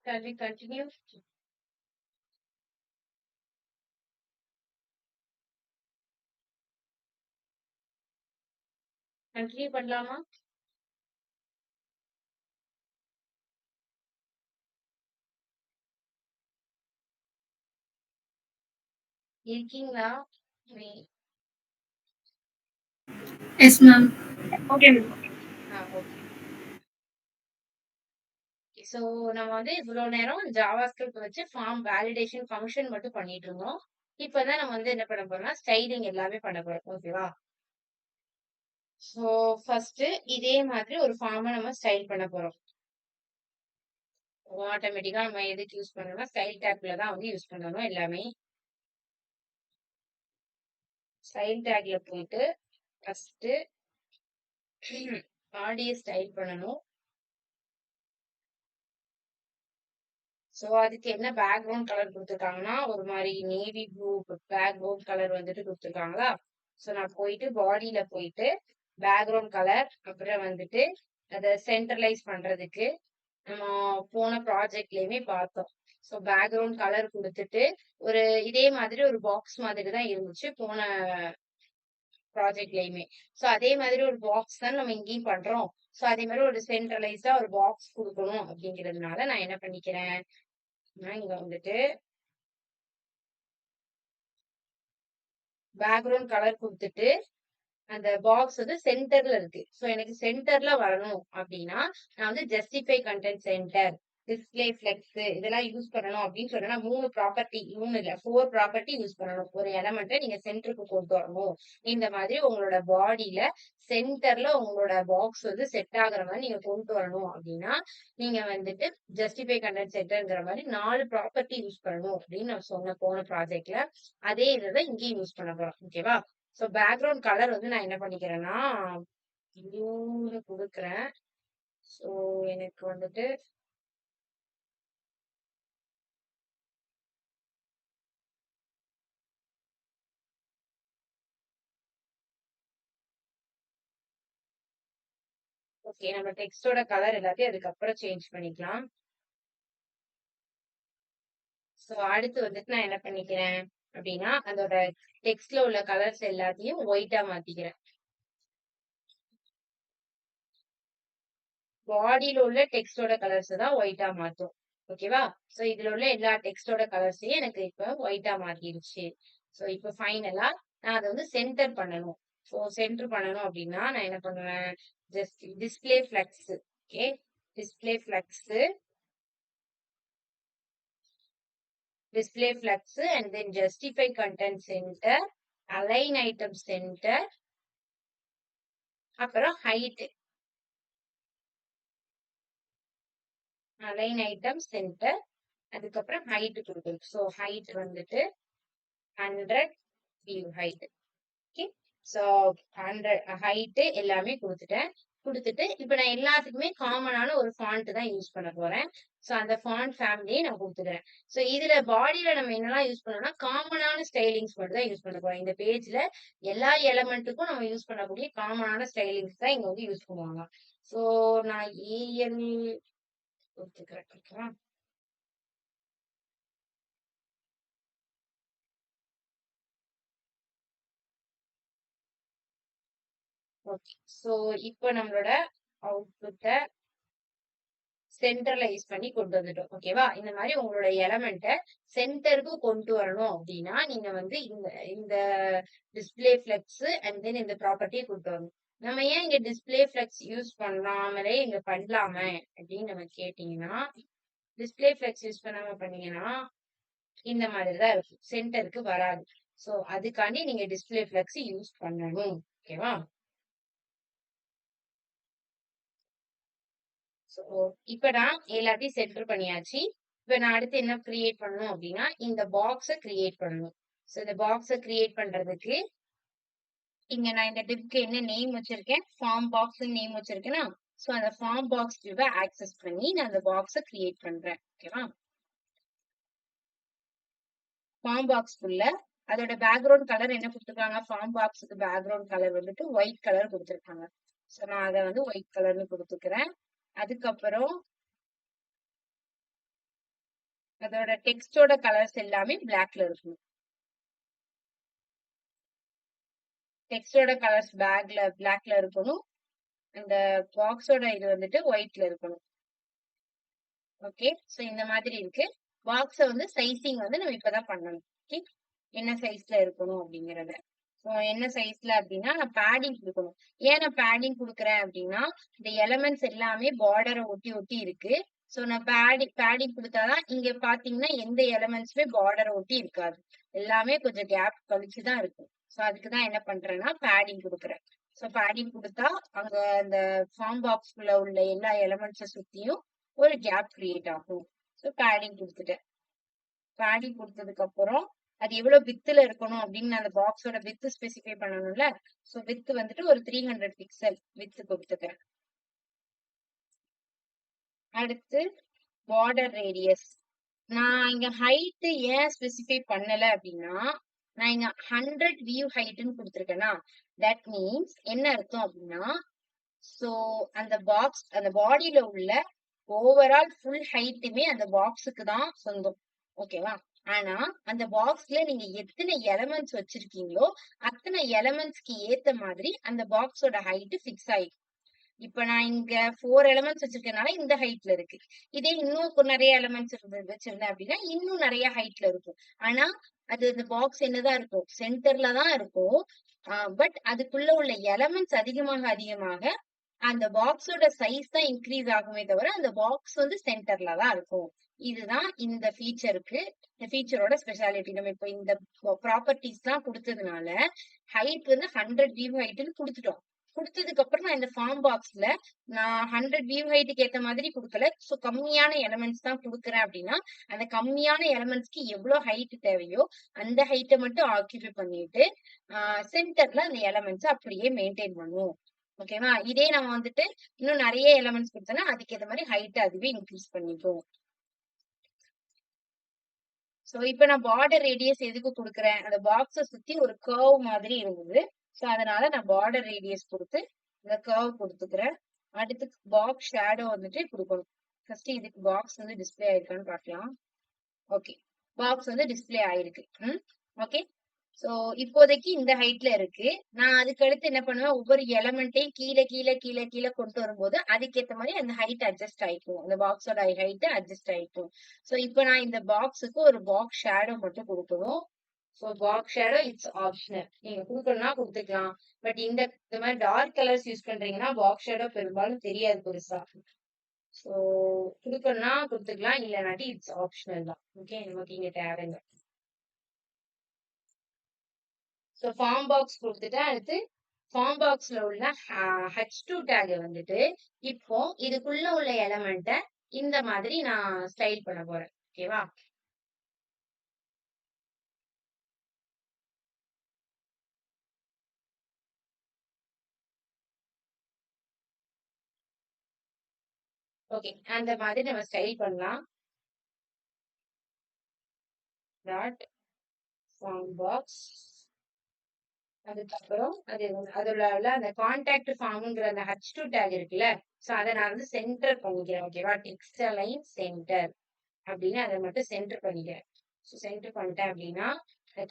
Can we continue? Continue பண்ணலாமா? இருக்கீங்களா? We Yes, ma'am. Okay, ma'am. Okay. So நம்ம வந்து இவ்வளோ நேரம் ஜாவாஸ்கிரிப்ட் வச்சு ஃபார்ம் வேலிடேஷன் ஃபங்க்ஷன் மட்டும் பண்ணிட்டு இருந்தோம். இப்பதான் நம்ம வந்து என்ன பண்ண போறோம்னா ஸ்டைலிங் எல்லாமே பண்ண போறோம். ஓகேவா? ஸோ ஃபர்ஸ்ட் இதே மாதிரி ஒரு ஃபார்மை நம்ம ஸ்டைல் பண்ண போறோம். ஆட்டோமேட்டிக்கா நம்ம எதுக்கு யூஸ் பண்ணணும்னா ஸ்டைல் டேக்ல தான் வந்து யூஸ் பண்ணணும் எல்லாமே. ஸ்டைல் டேக்ல போயிட்டு ஃபர்ஸ்ட் பாடியை ஸ்டைல் பண்ணணும். ஸோ அதுக்கு என்ன பேக்ரவுண்ட் கலர் கொடுத்துருக்காங்கன்னா ஒரு மாதிரி நேவி ப்ளூ பேக்ரவுண்ட் கலர் வந்துட்டு கொடுத்துருக்காங்களா. ஸோ நான் போயிட்டு பாடியில போயிட்டு பேக்ரவுண்ட் கலர் அப்புறம் வந்துட்டு அதை சென்ட்ரலைஸ் பண்றதுக்கு நம்ம போன ப்ராஜெக்ட்லயுமே பார்த்தோம். ஸோ பேக்ரவுண்ட் கலர் கொடுத்துட்டு ஒரு இதே மாதிரி ஒரு பாக்ஸ் மாதிரி தான் இருந்துச்சு போன ப்ராஜெக்ட்லயுமே. ஸோ அதே மாதிரி ஒரு பாக்ஸ் தான் நம்ம இங்கேயும் பண்றோம். ஸோ அதே மாதிரி ஒரு சென்ட்ரலைஸ்டா ஒரு பாக்ஸ் கொடுக்கணும் அப்படிங்கிறதுனால நான் என்ன பண்ணிக்கிறேன், நான் இங்க வந்துட்டு பேக்ரவுண்ட் கலர் கொடுத்துட்டு அந்த பாக்ஸ் வந்து சென்டர்ல இருக்கு. ஸோ எனக்கு சென்டர்ல வரணும் அப்படின்னா நான் வந்து justify content centre, display flex இதெல்லாம் யூஸ் பண்ணணும் அப்படின்னு சொன்னா 3 ப்ராப்பர்ட்டி, 3 இல்ல 4 ப்ராப்பர்ட்டி யூஸ் பண்ணணும். ஒரு எலமெண்ட்டை நீங்க சென்டருக்கு கொண்டு வரணும். இந்த மாதிரி உங்களோட பாடியில சென்டர்ல உங்களோட பாக்ஸ் வந்து செட் ஆகுற மாதிரி நீங்க கொண்டு வரணும் அப்படின்னா நீங்க வந்துட்டு ஜஸ்டிஃபை கண்டென்ட் சென்டர்ங்கிற மாதிரி 4 ப்ராப்பர்ட்டி யூஸ் பண்ணணும் அப்படின்னு நான் சொன்ன போன ப்ராஜெக்ட்ல. அதே இதை இங்கேயும் யூஸ் பண்ண போறோம். ஓகேவா? ஸோ பேக்ரவுண்ட் கலர் வந்து நான் என்ன பண்ணிக்கிறேன்னா ப்ளூன்னு கொடுக்குறேன். ஸோ எனக்கு வந்துட்டு ஓகே நம்ம டெக்ஸ்டோட கலர் எல்லாத்தையும் அதுக்கப்புறம் சேஞ்ச் பண்ணிக்கலாம். ஸோ அடுத்து வந்துட்டு நான் என்ன பண்ணிக்கிறேன் அப்படின்னா அதோட டெக்ஸ்ட்ல உள்ள கலர்ஸ் எல்லாத்தையும் ஒயிட்டா மாத்திக்கிறேன். பாடியில உள்ள டெக்ஸ்டோட கலர்ஸ் தான் ஒயிட்டா மாத்தும். ஓகேவா? ஸோ இதுல உள்ள எல்லா டெக்ஸ்டோட கலர்ஸையும் எனக்கு இப்போ ஒயிட்டா மாத்திருச்சு. ஸோ இப்போ ஃபைனலா நான் அதை வந்து சென்டர் பண்ணணும். ஸோ சென்டர் பண்ணணும் அப்படின்னா நான் என்ன பண்ணுவேன், just display flex. Okay, display flex, display flex and then justify content center, align item center, அப்புறம் ஹைட், அலைன் ஐட்டம் சென்டர், அதுக்கப்புறம் ஹைட் கொடுக்கணும். ஸோ ஹைட் வந்துட்டு 100 view height. Okay, so 100 height எல்லாமே கொடுத்துட்டேன். கொடுத்துட்டு இப்போ நான் எல்லாத்துக்குமே காமனான ஒரு ஃபாண்ட் தான் யூஸ் பண்ண போறேன். ஸோ அந்த ஃபாண்ட் ஃபேமிலியை நான் கொடுத்துக்கிறேன். ஸோ இதுல பாடியில நம்ம என்னெல்லாம் யூஸ் பண்ணோம்னா காமனான ஸ்டைலிங்ஸ் மட்டும் தான் யூஸ் பண்ண போறோம். இந்த பேஜ்ல எல்லா எலமெண்ட்டுக்கும் நம்ம யூஸ் பண்ணக்கூடிய காமனான ஸ்டைலிங்ஸ் தான் இங்க வந்து யூஸ் பண்ணுவாங்க. ஸோ நான் ஏஎல் கொடுத்துக்கிறேன். ஓகே, ஸோ இப்போ நம்மளோட அவுட்புட்டை சென்டர்லைஸ் பண்ணி கொண்டு வந்துட்டோம். ஓகேவா? இந்த மாதிரி உங்களோட எலமெண்ட்டை சென்டருக்கு கொண்டு வரணும் அப்படின்னா நீங்க வந்து இந்த இந்த டிஸ்பிளே ஃபிளெக்ஸ் அண்ட் தென் இந்த ப்ராப்பர்ட்டியை கொண்டு வரணும். நம்ம ஏன் இங்க டிஸ்பிளே ஃபிளெக்ஸ் யூஸ் பண்ணாமலே இங்க பண்ணலாமே அப்படின்னு நம்ம கேட்டீங்கன்னா, டிஸ்பிளே ஃபிளெக்ஸ் யூஸ் பண்ணாம பண்ணீங்கன்னா இந்த மாதிரி தான் இருக்கும், சென்டருக்கு வராது. ஸோ அதுக்காண்டி நீங்க டிஸ்பிளே ஃபிளெக்ஸ் யூஸ் பண்ணணும். ஓகேவா? ஸோ இப்ப நான் எல்லாத்தையும் சென்டர் பண்ணியாச்சு. இப்ப நான் அடுத்து என்ன கிரியேட் பண்ணணும் அப்படின்னா இந்த பாக்ஸை கிரியேட் பண்ணணும். ஸோ இந்த பாக்ஸை கிரியேட் பண்றதுக்கு இங்க நான் இந்த டிப்க்கு என்ன நேம் வச்சிருக்கேன், ஃபார்ம் பாக்ஸ் நேம் வச்சிருக்கேன்னா, ஸோ அந்த ஃபார்ம் பாக்ஸ் டிப்பை ஆக்சஸ் பண்ணி நான் அந்த பாக்ஸை கிரியேட் பண்றேன். ஓகேவா? ஃபார்ம் பாக்ஸ்க்குள்ள அதோட பேக்ரவுண்ட் கலர் என்ன கொடுத்துருக்காங்க, ஃபார்ம் பாக்ஸுக்கு பேக்ரவுண்ட் கலர் வந்துட்டு ஒயிட் கலர் கொடுத்துருக்காங்க. ஸோ நான் அதை வந்து ஒயிட் கலர்னு கொடுத்துக்கிறேன். அதுக்கப்புறம் அதோட டெக்ஸ்டோட கலர்ஸ் எல்லாமே பிளாக்ல இருக்கணும். டெக்ஸ்டோட கலர்ஸ் பிளாக்ல இருக்கணும். அந்த பாக்ஸோட இது வந்துட்டு ஒயிட்ல இருக்கணும். ஓகே, சோ இந்த மாதிரி இருக்கு. பாக்ஸ வந்து சைசிங் வந்து நம்ம இப்பதான் பண்ணணும். ஓகே, என்ன சைஸ்ல இருக்கணும் அப்படிங்கறத. ஸோ என்ன சைஸ்ல அப்படின்னா நான் பேடிங் கொடுக்கணும். ஏன் நான் பேடிங் கொடுக்குறேன் அப்படின்னா இந்த எலமெண்ட்ஸ் எல்லாமே பார்டரை ஒட்டி ஒட்டி இருக்கு. ஸோ நான் பேடிங் கொடுத்தாதான் இங்க பாத்தீங்கன்னா எந்த எலமெண்ட்ஸுமே பார்டரை ஒட்டி இருக்காது. எல்லாமே கொஞ்சம் கேப் கழிச்சுதான் இருக்கும். ஸோ அதுக்குதான் என்ன பண்றேன்னா பேடிங் கொடுக்குறேன். ஸோ பேடிங் கொடுத்தா அங்க அந்த ஃபார்ம் பாக்ஸ்குள்ள உள்ள எல்லா எலமெண்ட்ஸை சுத்தியும் ஒரு கேப் கிரியேட் ஆகும். ஸோ பேடிங் கொடுத்துட்டேன். பேடிங் கொடுத்ததுக்கு அப்புறம் அது எவ்வளவு வித்துல இருக்கணும் அப்படின்னு அந்த பாக்ஸோட வித்து ஸ்பெசிஃபை பண்ணணும்ல. சோ வித்து வந்துட்டு ஒரு 300 பிக்சல் வித்து கொடுத்துக்கிறேன். அடுத்து பார்டர் ரேடியஸ். நான் இங்க ஹைட் ஏன் ஸ்பெசிஃபை பண்ணல அப்படின்னா நான் இங்க 100 வியூ ஹைட்னு கொடுத்துருக்கேன்னா தட் மீன்ஸ் என்ன அர்த்தம் அப்படின்னா சோ அந்த பாக்ஸ் அந்த பாடியில உள்ள ஓவரால் ஃபுல் ஹைட்டுமே அந்த பாக்ஸுக்கு தான் சொந்தம். ஓகேவா? ஆனா அந்த பாக்ஸ்ல நீங்க எத்தனை எலமெண்ட்ஸ் வச்சிருக்கீங்களோ அத்தனை எலமெண்ட்ஸ்க்கு ஏத்த மாதிரி அந்த பாக்ஸோட ஹைட் ஃபிக்ஸ் ஆயிடும். இப்ப நான் இங்க 4 எலமெண்ட்ஸ் வச்சிருக்கனால இந்த ஹைட்ல இருக்கு. இதே இன்னும் நிறைய எலமெண்ட்ஸ் வச்சிருந்தேன் அப்படின்னா இன்னும் நிறைய ஹைட்ல இருக்கும். ஆனா அது அந்த பாக்ஸ் என்னதான் இருக்கும், சென்டர்ல தான் இருக்கும். பட் அதுக்குள்ள உள்ள எலமெண்ட்ஸ் அதிகமாக அதிகமாக அந்த பாக்ஸோட சைஸ் தான் இன்க்ரீஸ் ஆகுமே தவிர அந்த பாக்ஸ் வந்து சென்டர்ல தான் இருக்கும். இதுதான் இந்த ஃபீச்சருக்கு, இந்த ஃபீச்சரோட ஸ்பெஷாலிட்டி. நம்ம இப்போ இந்த ப்ராப்பர்ட்டிஸ் எல்லாம் கொடுத்ததுனால ஹைட் வந்து 100 வியூ ஹைட்னு கொடுத்துட்டோம். கொடுத்ததுக்கு அப்புறம் நான் இந்த ஃபார்ம் பாக்ஸ்ல நான் 100 வியூ ஹைட்டுக்கு ஏத்த மாதிரி கொடுக்கல. ஸோ கம்மியான எலமெண்ட்ஸ் தான் கொடுக்குறேன் அப்படின்னா அந்த கம்மியான எலமெண்ட்ஸ்க்கு எவ்வளவு ஹைட் தேவையோ அந்த ஹைட்டை மட்டும் ஆக்கியூபை பண்ணிட்டு சென்டர்ல அந்த எலமெண்ட்ஸ் அப்படியே மெயின்டைன் பண்ணுவோம். ஓகேவா? இதே நம்ம வந்துட்டு இன்னும் நிறைய எலமெண்ட்ஸ் கொடுத்தோம்னா அதுக்கு ஏத்த மாதிரி ஹைட் அதுவே இன்க்ரீஸ் பண்ணிக்கும். சோ இப்ப நான் பார்டர் ரேடியஸ் எதுக்கு கொடுக்குறேன், அந்த பாக்ஸ சுத்தி ஒரு கர்வ் மாதிரி இருந்தது. சோ அதனால நான் பார்டர் ரேடியஸ் கொடுத்து இந்த கர்வ் கொடுத்துக்கிறேன். அடுத்து பாக்ஸ் ஷேடோ வந்துட்டு கொடுக்கணும். ஃபர்ஸ்ட் இதுக்கு பாக்ஸ் வந்து டிஸ்பிளே ஆயிருக்கான்னு பார்க்கலாம். ஓகே, பாக்ஸ் வந்து டிஸ்பிளே ஆயிருக்கு. ஓகே, சோ இப்போதைக்கு இந்த ஹைட்ல இருக்கு. நான் அதுக்கு அடுத்து என்ன பண்ணுவேன், ஒவ்வொரு எலமெண்ட்டையும் கீழே கீழே கீழே கீழே கொண்டு வரும்போது அதுக்கேத்த மாதிரி அந்த ஹைட் அட்ஜஸ்ட் ஆயிக்கும். அந்த பாக்ஸோட ஹைட் அட்ஜஸ்ட் ஆயிக்கும். சோ இப்போ நான் இந்த பாக்ஸுக்கு ஒரு பாக்ஸ் ஷேடோ மட்டும் கொடுக்கணும். So box shadow it's optional. நீங்க கொடுக்கணும்னா கொடுத்துக்கலாம். பட் இந்த மாதிரி டார்க் கலர்ஸ் யூஸ் பண்றீங்கன்னா பாக்ஸ் ஷேடோ பெரும்பாலும் தெரியாது பெருசா. சோ கொடுக்கணும்னா கொடுத்துக்கலாம், இல்லைனாட்டி இட்ஸ் ஆப்ஷனல் தான். ஓகே, நமக்கு இங்க தேவைங்க. ஸோ ஃபார்ம் பாக்ஸ் கொடுத்துட்டேன். அடுத்து ஃபார்ம் பாக்ஸ்ல உள்ள H2 டேக் வந்துட்டு இப்போ இதுக்குள்ள உள்ள எலமெண்ட்டை இந்த மாதிரி நான் ஸ்டைல் பண்ண போறேன். ஓகேவா? ஓகே, அந்த மாதிரி நம்ம ஸ்டைல் பண்ணலாம். டாட் ஃபார்ம் பாக்ஸ், அதுக்கப்புறம் அதோட அந்த கான்டாக்ட் ஃபார்ம்ங்கிற அந்த H2 டேக் இருக்குல்ல, ஸோ அதை நான் வந்து சென்டர் பண்ணிக்கிறேன். ஓகேவா? டெக்ஸ்ட் அலைன் சென்டர் அப்படின்னு அதை மட்டும் சென்டர் பண்ணிக்கிறேன். ஸோ சென்டர் பண்ணிட்டேன் அப்படின்னா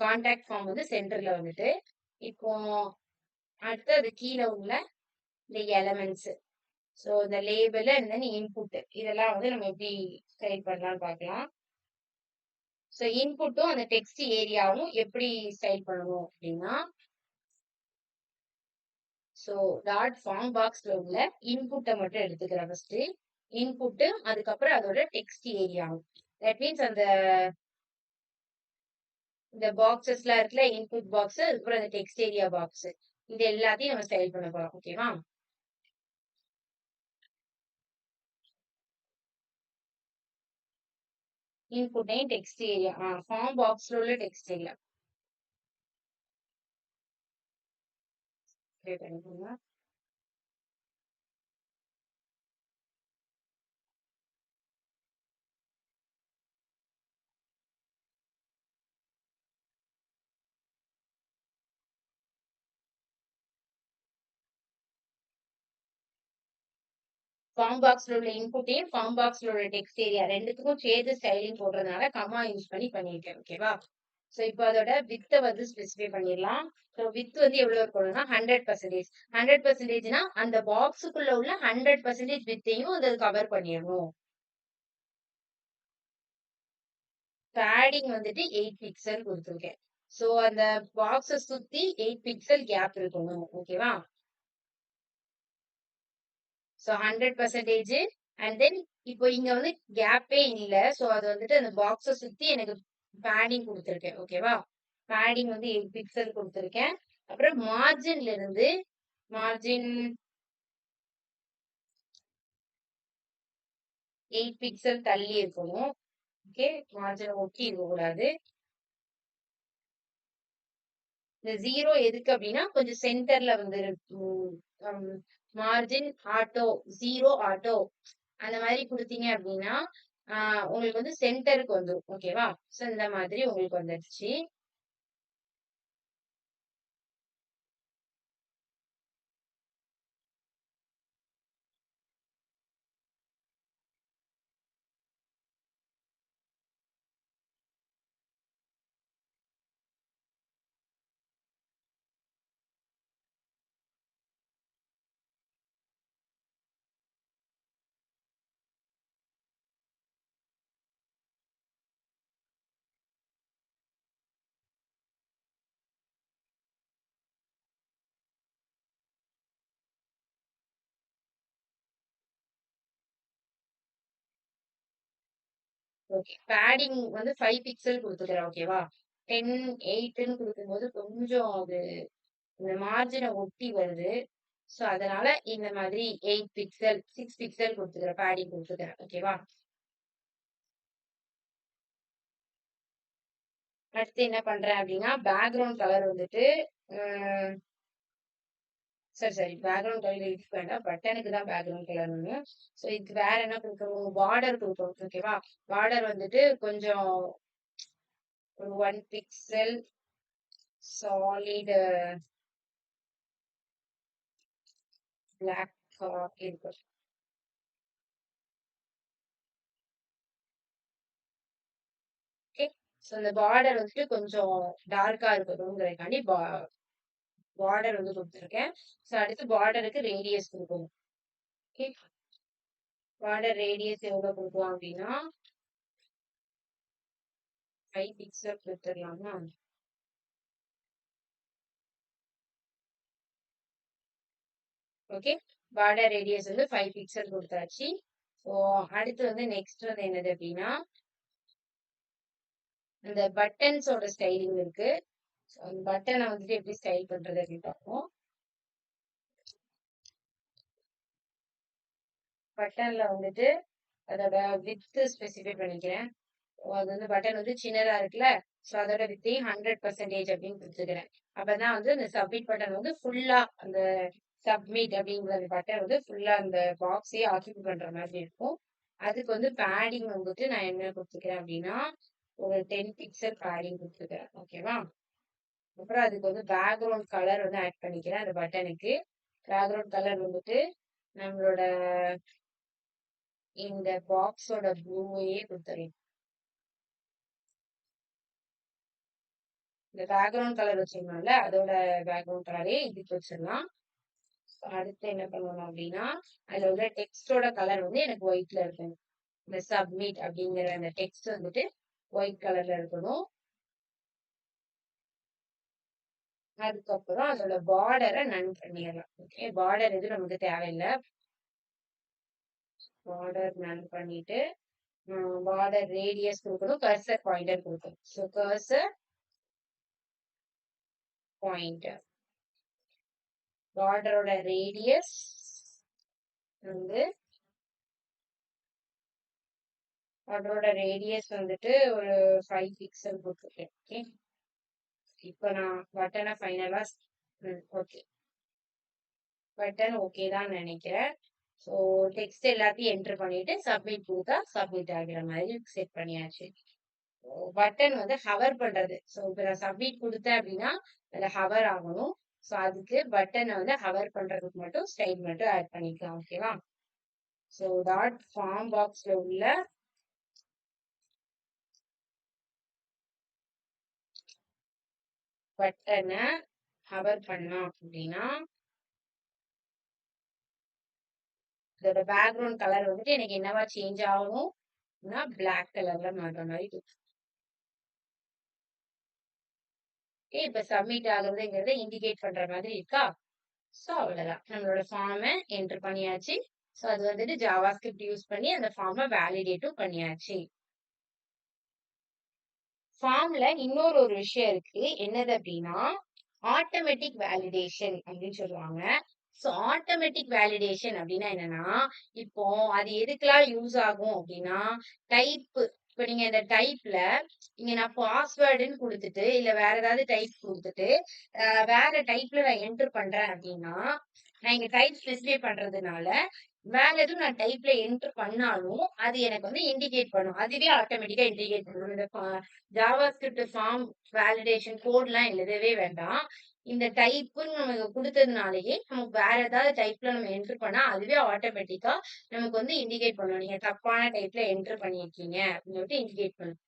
கான்டாக்ட் ஃபார்ம் வந்து சென்டர்ல வந்துட்டு இப்போ அடுத்து அது கீழே உள்ள இந்த எலமெண்ட்ஸ், ஸோ இந்த லேபிள் அண்ட் தென் இன்புட், இதெல்லாம் வந்து நம்ம எப்படி ஸ்டைல் பண்ணலாம்னு பார்க்கலாம். ஸோ இன்புட்டும் அந்த டெக்ஸ்ட் ஏரியாவும் எப்படி ஸ்டைல் பண்ணணும் அப்படின்னா ஸோ டாட் ஃபார்ம் பாக்ஸ்ல உள்ள இன்புட்டை மட்டும் எடுத்துக்கிறேன் ஃபர்ஸ்ட். இன்புட்டு, அதுக்கப்புறம் அதோட டெக்ஸ்ட் ஏரியாவும். தட் மீன்ஸ் அந்த இந்த பாக்ஸஸ் எல்லாம் இருக்குல்ல, இன்புட் பாக்ஸ், அதுக்கப்புறம் அந்த டெக்ஸ்ட் ஏரியா பாக்ஸ், இது எல்லாத்தையும் நம்ம ஸ்டைல் பண்ண போறோம். ஓகேவா? Input name text area, form பாக்ஸ்ல உள்ள டெக்ஸ்ட் ஏரியா பண்ணிக்கோங்க. ஃபார்ம் பாக்ஸ்ல உள்ள இன்புட்டையும் ஃபார்ம் பாக்ஸ்ல உள்ள டெக்ஸ்ட் ஏரியா ரெண்டுத்துக்கும் சேர்த்து ஸ்டைலிங் போடுறதுனால கமா யூஸ் பண்ணி பண்ணியிருக்கேன். ஓகேவா? சோ இப்போ அதோட வித்த வந்து ஸ்பெசிஃபை பண்ணிடலாம். ஸோ வித் வந்து எவ்வளவு இருக்கணும்னா 100%. 100%னா அந்த பாக்ஸுக்குள்ள உள்ள 100% வித்தையும் அதை கவர் பண்ணிடணும். பேடிங் வந்துட்டு 8 பிக்சல் கொடுத்துருக்கேன். சோ அந்த பாக்ஸ சுத்தி 8 பிக்சல் கேப் இருக்கணும். ஓகேவா? சோ 100% அண்ட் தென் இப்போ இங்க வந்து கேப்பே இல்ல. சோ அது வந்துட்டு அந்த பாக்ஸ சுத்தி எனக்கு பேடிங் கொடுத்துருக்கேன். ஓகேவா? பேடிங் வந்து 8 பிக்சல் கொடுத்துருக்கேன். அப்புறம் மார்ஜின்ல இருந்து மார்ஜின் 8 பிக்சல் தள்ளி இருக்கணும். ஓகே, மார்ஜின் ஒட்டி இருக்க கூடாது. இந்த 0 எதுக்கு அப்படின்னா கொஞ்சம் சென்டர்ல வந்து மார்ஜின் ஆட்டோ 0 ஆட்டோ அந்த மாதிரி கொடுத்தீங்க அப்படின்னா உங்களுக்கு வந்து சென்டருக்கு வந்துடும். ஓகேவா? சோ இந்த மாதிரி உங்களுக்கு வந்துருச்சு. ஓகே, பேடிங் வந்து 5 பிக்சல் கொடுத்துக்கிறேன். ஓகேவா? 10 8ன்னு கொடுக்கும்போது கொஞ்சம் அது இந்த மார்ஜினை ஒட்டி வருது. சோ அதனால இந்த மாதிரி 8 பிக்சல் 6 பிக்சல் கொடுத்துக்கிறேன், பேடிங் கொடுத்துக்கிறேன். ஓகேவா? அடுத்து என்ன பண்றேன் அப்படின்னா பேக்ரவுண்ட் கலர் வந்துட்டு உம் சரி சரி பேக்ரவுண்ட் கலர் இதுக்கு வேண்டாம், பட்டனுக்கு தான் பேக்ரவுண்ட் கலர் ஒண்ணு. ஸோ இதுக்கு வேற என்ன கொடுக்கணும், பார்டர் கொடுக்கணும். ஓகேவா? பார்டர் வந்துட்டு கொஞ்சம் ஒரு 1 பிக்சல் சாலிட் பிளாக் இருக்கும். ஓகே, ஸோ இந்த பார்டர் வந்துட்டு கொஞ்சம் டார்க்கா இருக்கணுங்கிறதுக்காண்டி பார்டர் வந்து கொடுத்துருக்கேன். ஸோ அடுத்து பார்டருக்கு ரேடியஸ் கொடுக்கணும். ஓகே, பார்டர் ரேடியஸ் எவ்வளவு கொடுக்கலாம் அப்படின்னா 5 பிக்சல் கொடுத்துடலாமா? ஓகே, பார்டர் ரேடியஸ் வந்து 5 பிக்சல் கொடுத்தாச்சு. ஸோ அடுத்து வந்து நெக்ஸ்ட் வந்து என்னது அப்படின்னா இந்த பட்டன்ஸோட ஸ்டைலிங் இருக்கு. அந்த பட்டனை வந்துட்டு எப்படி ஸ்டைல் பண்றது அப்படின்னு பார்ப்போம். பட்டன்ல வந்துட்டு அதோட வித் ஸ்பெசிஃபை பண்ணிக்கிறேன். அது வந்து பட்டன் வந்து சின்னதா இருக்குல்ல, ஸோ அதோட வித்தையும் 100% அப்படின்னு கொடுத்துக்கிறேன். அப்பதான் வந்து இந்த சப்மிட் பட்டன் வந்து ஃபுல்லா அந்த சப்மிட் அப்படிங்கிற அந்த பட்டன் வந்து ஃபுல்லா அந்த பாக்ஸே ஆக்கிபை பண்ற மாதிரி இருக்கும். அதுக்கு வந்து பேடிங் வந்துட்டு நான் என்ன கொடுத்துக்கிறேன் அப்படின்னா ஒரு 10 பிக்சல் பேடிங் கொடுத்துக்கிறேன். ஓகேவா? அப்புறம் அதுக்கு வந்து பேக்ரவுண்ட் கலர் வந்து ஆட் பண்ணிக்கிறேன். அந்த பட்டனுக்கு பேக்ரவுண்ட் கலர் வந்துட்டு நம்மளோட இந்த பாக்ஸோட ப்ளூவையே கொடுத்துறேன். இந்த பேக்ரவுண்ட் கலர் வச்சிருந்தோம்ல அதோட பேக்ரவுண்ட் கலரே இதுக்கு வச்சிடலாம். அடுத்து என்ன பண்ணணும் அப்படின்னா அதுல உள்ள டெக்ஸ்டோட கலர் வந்து எனக்கு ஒயிட்ல இருக்கணும். இந்த சப்மிட் அப்படிங்கிற அந்த டெக்ஸ்ட் வந்துட்டு ஒயிட் கலர்ல இருக்கணும். அதுக்கப்புறம் அதோட பார்டரை நன் பண்ணிடலாம். ஓகே, பார்டர் எதுவும் நமக்கு தேவையில்லை. பார்டர் நன் பண்ணிட்டு பார்டர் ரேடியஸ் கொடுக்கணும், கர்சர் பாயிண்டர் கொடுக்கணும். ஸோ கர்சர் பாயிண்டர் பார்டரோட ரேடியஸ் வந்து அதோட ரேடியஸ் வந்துட்டு ஒரு 5 பிக்சல் கொடுத்துருக்கேன். ஓகே, இப்போ நான் பட்டனை ஃபைனலா ஓகே பட்டன் ஓகே தான் நினைக்கிறேன். ஸோ டெக்ஸ்ட் எல்லாத்தையும் என்டர் பண்ணிட்டு சப்மிட் கொடுத்தா சப்மிட் ஆகிற மாதிரி செட் பண்ணியாச்சு. பட்டன் வந்து ஹவர் பண்றது. ஸோ இப்போ நான் சப்மிட் கொடுத்தேன் அப்படின்னா அதில் ஹவர் ஆகணும். ஸோ அதுக்கு பட்டனை வந்து ஹவர் பண்றதுக்கு மட்டும் ஸ்டைல் மட்டும் ஆட் பண்ணிக்கலாம். ஓகேவா? ஸோ டாட் ஃபார்ம் பாக்ஸ்ல உள்ள பட்டனை ஹவர் பண்ணோம் அப்படின்னா இதோட பேக்ரவுண்ட் கலர் வந்துட்டு எனக்கு என்னவா சேஞ்ச் ஆகும் பிளாக் கலர்ல மாறுற மாதிரி இருக்கும். இப்ப சப்மிட் ஆகுறதுங்கிறத இண்டிகேட் பண்ற மாதிரி இருக்கா? சோ அவ்வளவுதான், நம்மளோட ஃபார்மை என்டர் பண்ணியாச்சு. சோ அது வந்துட்டு ஜாவா ஸ்கிரிப்ட் யூஸ் பண்ணி அந்த ஃபார்மை வேலிடேட்டும் பண்ணியாச்சு. ஃபார்ம்ல இன்னொரு ஒரு விஷயம் இருக்கு, என்னது அப்படின்னா ஆட்டோமேட்டிக் வேலிடேஷன் அப்படின்னு சொல்லுவாங்க. சோ ஆட்டோமேட்டிக் வேலிடேஷன் அப்படின்னா என்னன்னா, இப்போ அது எதுக்கெல்லாம் யூஸ் ஆகும் அப்படின்னா டைப், இப்ப நீங்க இந்த டைப்ல இங்க நான் பாஸ்வேர்டுன்னு கொடுத்துட்டு இல்ல வேற ஏதாவது டைப் கொடுத்துட்டு வேற டைப்ல நான் என்டர் பண்றேன் அப்படின்னா, நான் இங்க டைப் ஸ்பெசிஃபை பண்றதுனால வேற எதுவும் நான் டைப்ல என்டர் பண்ணாலும் அது எனக்கு வந்து இண்டிகேட் பண்ணும். அதுவே ஆட்டோமேட்டிக்கா இண்டிகேட் பண்ணும். இந்த ஜாவா ஸ்கிரிப்ட் ஃபார்ம் வேலிடேஷன் கோட்லாம் எழுதவே வேண்டாம். இந்த டைப்புன்னு நமக்கு குடுத்ததுனாலயே நமக்கு வேற ஏதாவது டைப்ல நம்ம என்டர் பண்ணா அதுவே ஆட்டோமேட்டிக்கா நமக்கு வந்து இண்டிகேட் பண்ணும். நீங்க தப்பான டைப்ல என்டர் பண்ணியிருக்கீங்க அப்படின்னு சொல்லிட்டு இண்டிகேட் பண்ணும்.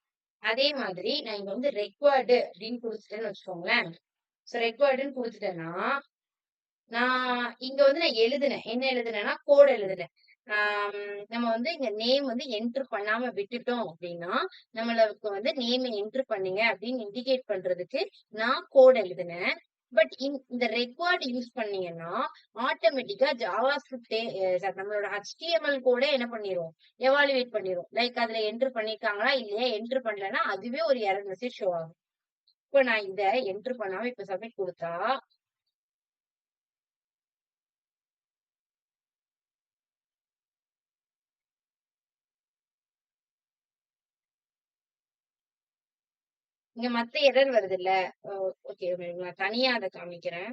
அதே மாதிரி நான் இங்க வந்து ரெக்வயர்டு அப்படின்னு குடுத்துட்டேன்னு வச்சுக்கோங்களேன். சோ ரெக்வயர்டுன்னு குடுத்துட்டேன்னா, நான் இங்க வந்து நான் எழுதுனேன். என்ன எழுதுனேன்னா கோட் எழுதுனேன். நம்ம வந்து இங்க நேம் வந்து என்டர் பண்ணாம விட்டுட்டோம் அப்படின்னா, நம்மளுக்கு வந்து நேம் என்டர் பண்ணுங்க அப்படின்னு இண்டிகேட் பண்றதுக்கு நான் கோட் எழுதுனேன். பட் இந்த ரெக்வயர்ட் யூஸ் பண்ணீங்கன்னா, ஆட்டோமேட்டிக்கா ஜாவா ஸ்கிரிப்டே நம்மளோட HTML கோடே என்ன பண்ணிரும்? எவாலுவேட் பண்ணிரும். லைக் அதுல என்டர் பண்ணியிருக்காங்களா இல்லையா? என்டர் பண்ணலன்னா அதுவே ஒரு எரர் மெசேஜ் ஷோ ஆகும். இப்ப நான் இத என்டர் பண்ணாம இப்ப சப்மிட் குடுத்தா இங்க மத்த எரர் வருதுல்ல. ஓகே, நான் தனியா அத காமிக்கிறேன்.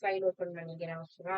ஃபைல் ஓப்பன் பண்ணிக்கிறேன். ஓகேவா?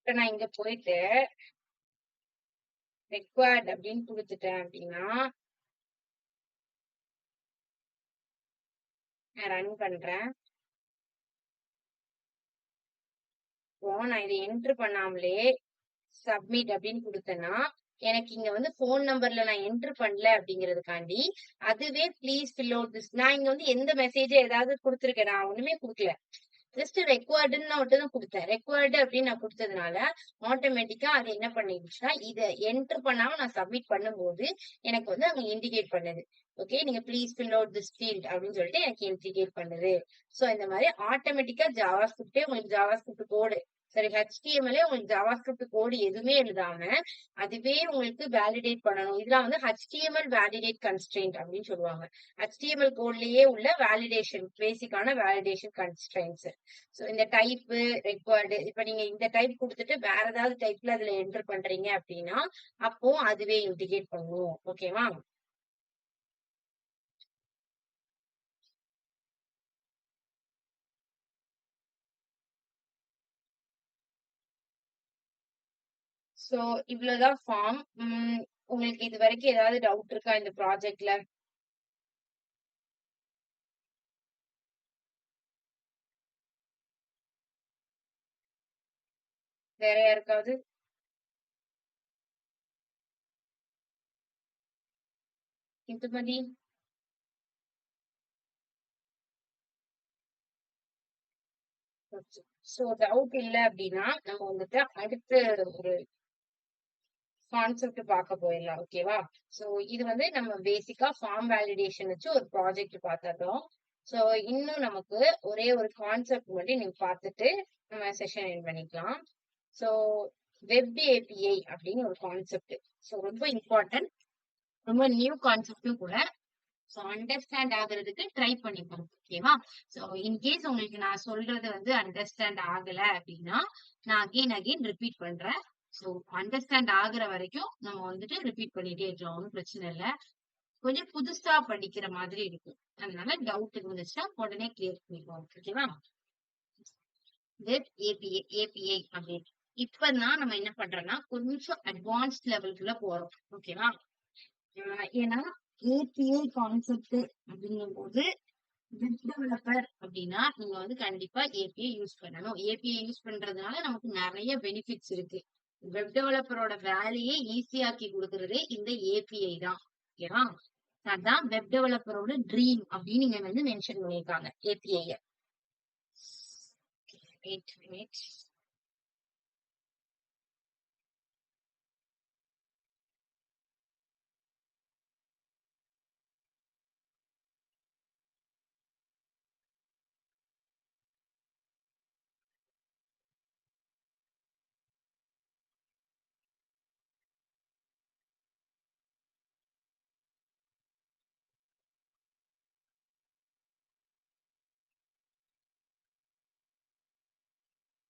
இப்ப நான் இங்க போயிட்டு ரெக்வயர்ட் அப்படின்னு குடுத்துட்டேன் அப்படின்னா, நான் ரன் பண்றேன். இப்போ நான் இத என்டர் பண்ணாமலே சப்மிட் அப்படின்னு குடுத்தேன்னா, எனக்கு இங்க வந்து ஃபோன் நம்பர்ல நான் என்டர் பண்ணல அப்படிங்கிறதுக்காண்டி, அதுவே ப்ளீஸ் ஃபில் அவுட் திஸ், நான் இங்க வந்து எந்த மெசேஜ் ஏதாவது குடுத்துருக்கேனா? ஒண்ணுமே குடுக்கல. ஜஸ்ட் ரெக்வயர்டுன்னு நான் மட்டும் தான் குடுத்தேன். ரெக்வயர்டு அப்படின்னு நான் குடுத்ததுனால, ஆட்டோமேட்டிக்கா அது என்ன பண்ணிடுச்சுன்னா, இத என்டர் பண்ணாம நான் சப்மிட் பண்ணும்போது, எனக்கு வந்து அங்க இண்டிகேட் பண்ணுது. ஓகே, நீங்க please fill out this field அப்படின்னு சொல்லிட்டு எனக்கு இண்டிகேட் பண்ணுது. சோ இந்த மாரி ஆட்டோமேட்டிக்கா ஜாவா ஸ்கிரிப்டே உங்களுக்கு ஜாவா ஸ்கிரிப்ட் கோடு சரி HTML உங்களுக்கு ஜாவா ஸ்கிரிப்ட் கோடு எதுவுமே எழுதாம, அதுவே உங்களுக்கு வேலிடேட் பண்ணணும். இதெல்லாம் வந்து HTML வேலிடேட் கன்ஸ்ட்ரெயின்ட் அப்படின்னு சொல்லுவாங்க. HTML கோட்லயே உள்ள வேலிடேஷன், பேசிக்கான வேலிடேஷன் கன்ஸ்ட்ரெயின்ட்ஸ். சோ இந்த டைப் ரெக்வயர்டு, இப்ப நீங்க இந்த டைப் குடுத்துட்டு வேற ஏதாவது டைப்ல அதுல என்டர் பண்றீங்க அப்படின்னா, அப்போ அதுவே இண்டிகேட் பண்ணும். ஓகேவா? சோ இவ்வளவுதான் ஃபார்ம். உங்களுக்கு இது வரைக்கும் ஏதாவது டவுட் இருக்கா இந்த ப்ராஜெக்ட்ல? வேற யாருக்காவது? இந்துமதி? சோ டவுட் இல்ல அப்படின்னா நம்ம வந்துட்டு அடுத்த ஒரு கான்செப்ட் பார்க்க போயிடலாம். ஓகேவா? சோ இது வந்து நம்ம பேசிக்கா ஃபார்ம் வேலிடேஷன் வச்சு ஒரு ப்ராஜெக்ட் பார்த்துட்டோம். சோ இன்னும் நமக்கு ஒரே ஒரு கான்செப்ட் மட்டும் நீங்க பார்த்துட்டு நம்ம செஷன் எண்ட் பண்ணிக்கலாம். சோ வெப் ஏபிஐ அப்படின்னு ஒரு கான்செப்ட். சோ ரொம்ப இம்பார்ட்டன்ட், ரொம்ப நியூ கான்செப்டும் கூட. சோ அண்டர்ஸ்டாண்ட் ஆகுறதுக்கு ட்ரை பண்ணிக்கணும். ஓகேவா? சோ இன்கேஸ் உங்களுக்கு நான் சொல்றது வந்து அண்டர்ஸ்டாண்ட் ஆகல அப்படின்னா நான் அகைன் ரிப்பீட் பண்றேன். சோ அண்டர்ஸ்டாண்ட் ஆகுற வரைக்கும் நம்ம வந்துட்டு ரிப்பீட் பண்ணிட்டே இருக்கலாம், ஒன்றும் பிரச்சனை இல்ல. கொஞ்சம் புதுசா படிக்கிற மாதிரி இருக்கும், அதனால டவுட் இருந்துச்சுன்னா உடனே கிளியர் பண்ணிக்குவோம். ஓகேவா? வெப் ஏபிஐ அப்படின்னு இப்பதான் நம்ம என்ன பண்றோம்னா கொஞ்சம் அட்வான்ஸ்ட் லெவலுக்குள்ள போறோம். ஓகேவா? ஏன்னா ஏபிஐ கான்செப்ட் அப்படிங்கும் போது வெப் டெவலப்பர் அப்படின்னா நீங்க வந்து கண்டிப்பா ஏபிஐ யூஸ் பண்ணணும். ஏபிஐ யூஸ் பண்றதுனால நமக்கு நிறைய பெனிஃபிட்ஸ் இருக்கு. வெப் டெவலப்பரோட வேலையை ஈஸியாக்கி கொடுக்கறதே இந்த ஏபிஐ தான். ஓகேவா? அதான் வெப் டெவலப்பரோட ட்ரீம் அப்படின்னு நீங்க வந்து மென்ஷன் பண்ணிருக்காங்க ஏபிஐ. 8 minutes.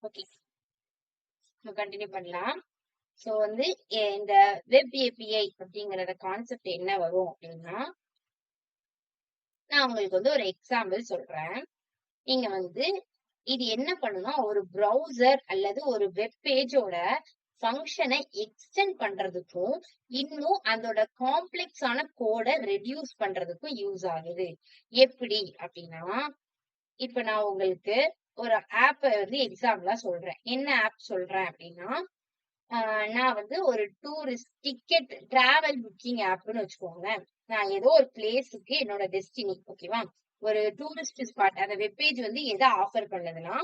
ஓகே, கண்டினியூ பண்ணலாம். சோ வந்து இந்த வெப் ஏபிஐ அப்படிங்கறத கான்செப்ட் என்ன வரும் அப்படின்னா, நான் உங்களுக்கு வந்து ஒரு எக்ஸாம்பிள் சொல்றேன். நீங்க வந்து இது என்ன பண்ணுனா ஒரு ப்ரௌசர் அல்லது ஒரு வெப் பேஜோட ஃபங்க்ஷனை எக்ஸ்டெண்ட் பண்றதுக்கும் இன்னும் அதோட காம்ப்ளெக்ஸான கோடை ரெடியூஸ் பண்றதுக்கும் யூஸ் ஆகுது. எப்படி அப்படின்னா, இப்ப நான் உங்களுக்கு ஒரு ஆப் வந்து எக்ஸாம்பிளா சொல்றேன். என்ன ஆப் சொல்றேன் அப்படின்னா, நான் வந்து ஒரு டூரிஸ்ட் டிக்கெட் டிராவல் புக்கிங் ஆப்னு வச்சுக்கோங்களேன். நான் ஏதோ ஒரு பிளேஸுக்கு என்னோட டெஸ்டினி, ஓகேவா? ஒரு டூரிஸ்ட் ஸ்பாட் அந்த வெப்பேஜ் வந்து எதை ஆஃபர் பண்ணுதுன்னா,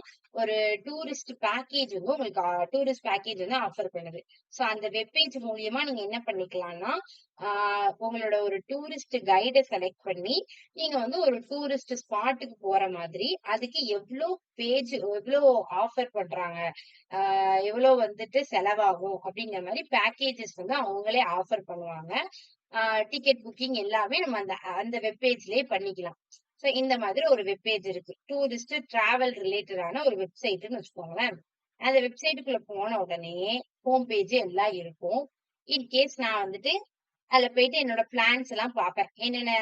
ஒரு டூரிஸ்ட் பேக்கேஜ் வந்து உங்களுக்கு டூரிஸ்ட் பேக்கேஜ் வந்து ஆஃபர் பண்ணுது. சோ அந்த வெப்பேஜ் மூலியமா நீங்க என்ன பண்ணிக்கலாம்னா, உங்களோட ஒரு டூரிஸ்ட் கைடை செலக்ட் பண்ணி நீங்க வந்து ஒரு டூரிஸ்ட் ஸ்பாட்டுக்கு போற மாதிரி அதுக்கு எவ்வளவு ஆஃபர் பண்றாங்க, எவ்வளவு வந்துட்டு செலவாகும் அப்படிங்கிற மாதிரி பேக்கேஜஸ் வந்து அவங்களே ஆஃபர் பண்ணுவாங்க. டிக்கெட் புக்கிங் எல்லாமே நம்ம அந்த அந்த வெப்பேஜ்லயே பண்ணிக்கலாம். சோ இந்த மாதிரி ஒரு வெப்பேஜ் இருக்கு. டூரிஸ்ட் டிராவல் ரிலேட்டடான ஒரு வெப்சைட்னு வச்சுக்கோங்களேன். அந்த வெப்சைட்டுக்குள்ள போன உடனே ஹோம் பேஜ் எல்லாம் இருக்கும். இன்கேஸ் நான் வந்துட்டு அதுல போயிட்டு என்னோட பிளான்ஸ் எல்லாம் பார்ப்பேன். என்னென்ன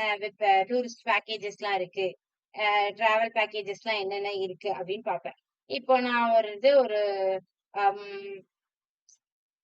டூரிஸ்ட் பேக்கேஜஸ் எல்லாம் இருக்கு, டிராவல் பேக்கேஜஸ் எல்லாம் என்னென்ன இருக்கு அப்படின்னு பார்ப்பேன். இப்போ நான் ஒரு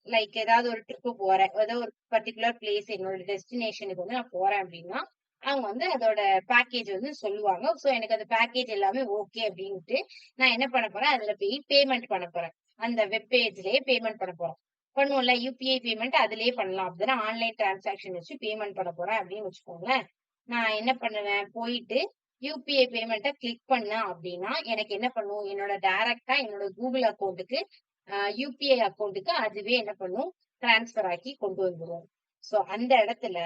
லைக் ஏதாவது ஒரு ட்ரிப்பு போறேன், ஏதோ ஒரு பர்டிகுலர் பிளேஸ் என்னோட டெஸ்டினேஷனுக்கு வந்து நான் போறேன் அப்படின்னா அவங்க வந்து அதோட பேக்கேஜ் வந்து சொல்லுவாங்க. சோ எனக்கு அந்த பேக்கேஜ் எல்லாமே ஓகே அப்படின்ட்டு நான் என்ன பண்ண போறேன், அதுல போய் பேமெண்ட் பண்ண போறேன். அந்த வெப் பேஜ்லயே பேமெண்ட் பண்ண போறோம். பண்ணுவோம்ல, யூபிஐ பேமெண்ட் அதுலயே பண்ணலாம். அப்படின்னா ஆன்லைன் டிரான்சாக்ஷன் வச்சு பேமெண்ட் பண்ண போறேன் அப்படின்னு வச்சுக்கோங்களேன். நான் என்ன பண்ணுவேன், போயிட்டு யூபிஐ பேமெண்ட்டை கிளிக் பண்ணேன் அப்படின்னா எனக்கு என்ன பண்ணும், என்னோட டைரக்டா என்னோட கூகுள் அக்கௌண்ட்டுக்கு யூபிஐ அக்கௌண்ட்டுக்கு அதுவே என்ன பண்ணும், டிரான்ஸ்பர் ஆக்கி கொண்டு வந்துரும். சோ அந்த இடத்துல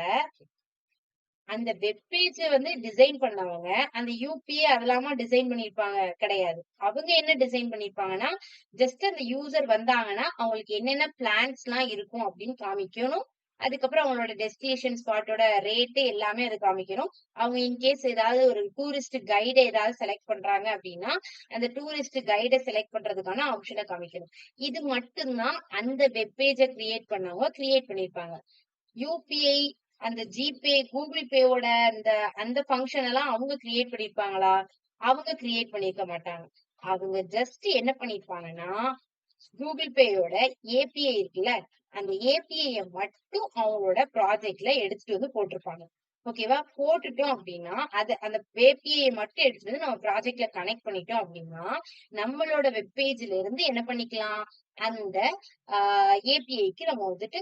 அந்த வெப் பேஜ வந்து டிசைன் பண்ணவங்க அந்த யூபிஐ அதெல்லாமா டிசைன் பண்ணிருப்பாங்க கிடையாது. அவங்க என்ன டிசைன் பண்ணிருப்பாங்கன்னா, ஜஸ்ட் அந்த யூசர் வந்தாங்கன்னா அவங்களுக்கு என்னென்ன பிளான்ஸ் எல்லாம் இருக்கும் அப்படின்னு காமிக்கணும். அதுக்கப்புறம் அவங்களோட டெஸ்டினேஷன் ஸ்பாட்டோட ரேட்டு எல்லாமே அது காமிக்கணும். அவங்க இன்கேஸ் ஏதாவது ஒரு டூரிஸ்ட் கைடு ஏதாவது செலக்ட் பண்றாங்க அப்படின்னா அந்த டூரிஸ்ட் கைடை செலக்ட் பண்றதுக்கான ஆப்ஷனை காமிக்கணும். இது மட்டும்தான் அந்த வெப் பேஜை கிரியேட் பண்ணவங்க கிரியேட் பண்ணிருப்பாங்க. யூபிஐ, அந்த ஜிபே, கூகுள் பேவோட அந்த அந்த ஃபங்க்ஷன் எல்லாம் அவங்க கிரியேட் பண்ணிருப்பாங்களா? அவங்க கிரியேட் பண்ணிருக்க மாட்டாங்க. அவங்க ஜஸ்ட் என்ன பண்ணிருப்பாங்கன்னா, கூகுள் பேயோட ஏபிஐ இருக்குல்ல, அந்த ஏபிஐ மட்டும் அவங்களோட ப்ராஜெக்ட்ல எடுத்துட்டு வந்து போட்டிருப்பாங்க. ஓகேவா? போட்டுட்டோம் அப்படின்னா, அந்த ஏபிஐ மட்டும் எடுத்துட்டு வந்து நம்ம ப்ராஜெக்ட்ல கனெக்ட் பண்ணிட்டோம் அப்படின்னா, நம்மளோட வெப் பேஜ்ல இருந்து என்ன பண்ணிக்கலாம், அந்த ஏபிஐக்கு நம்ம வந்துட்டு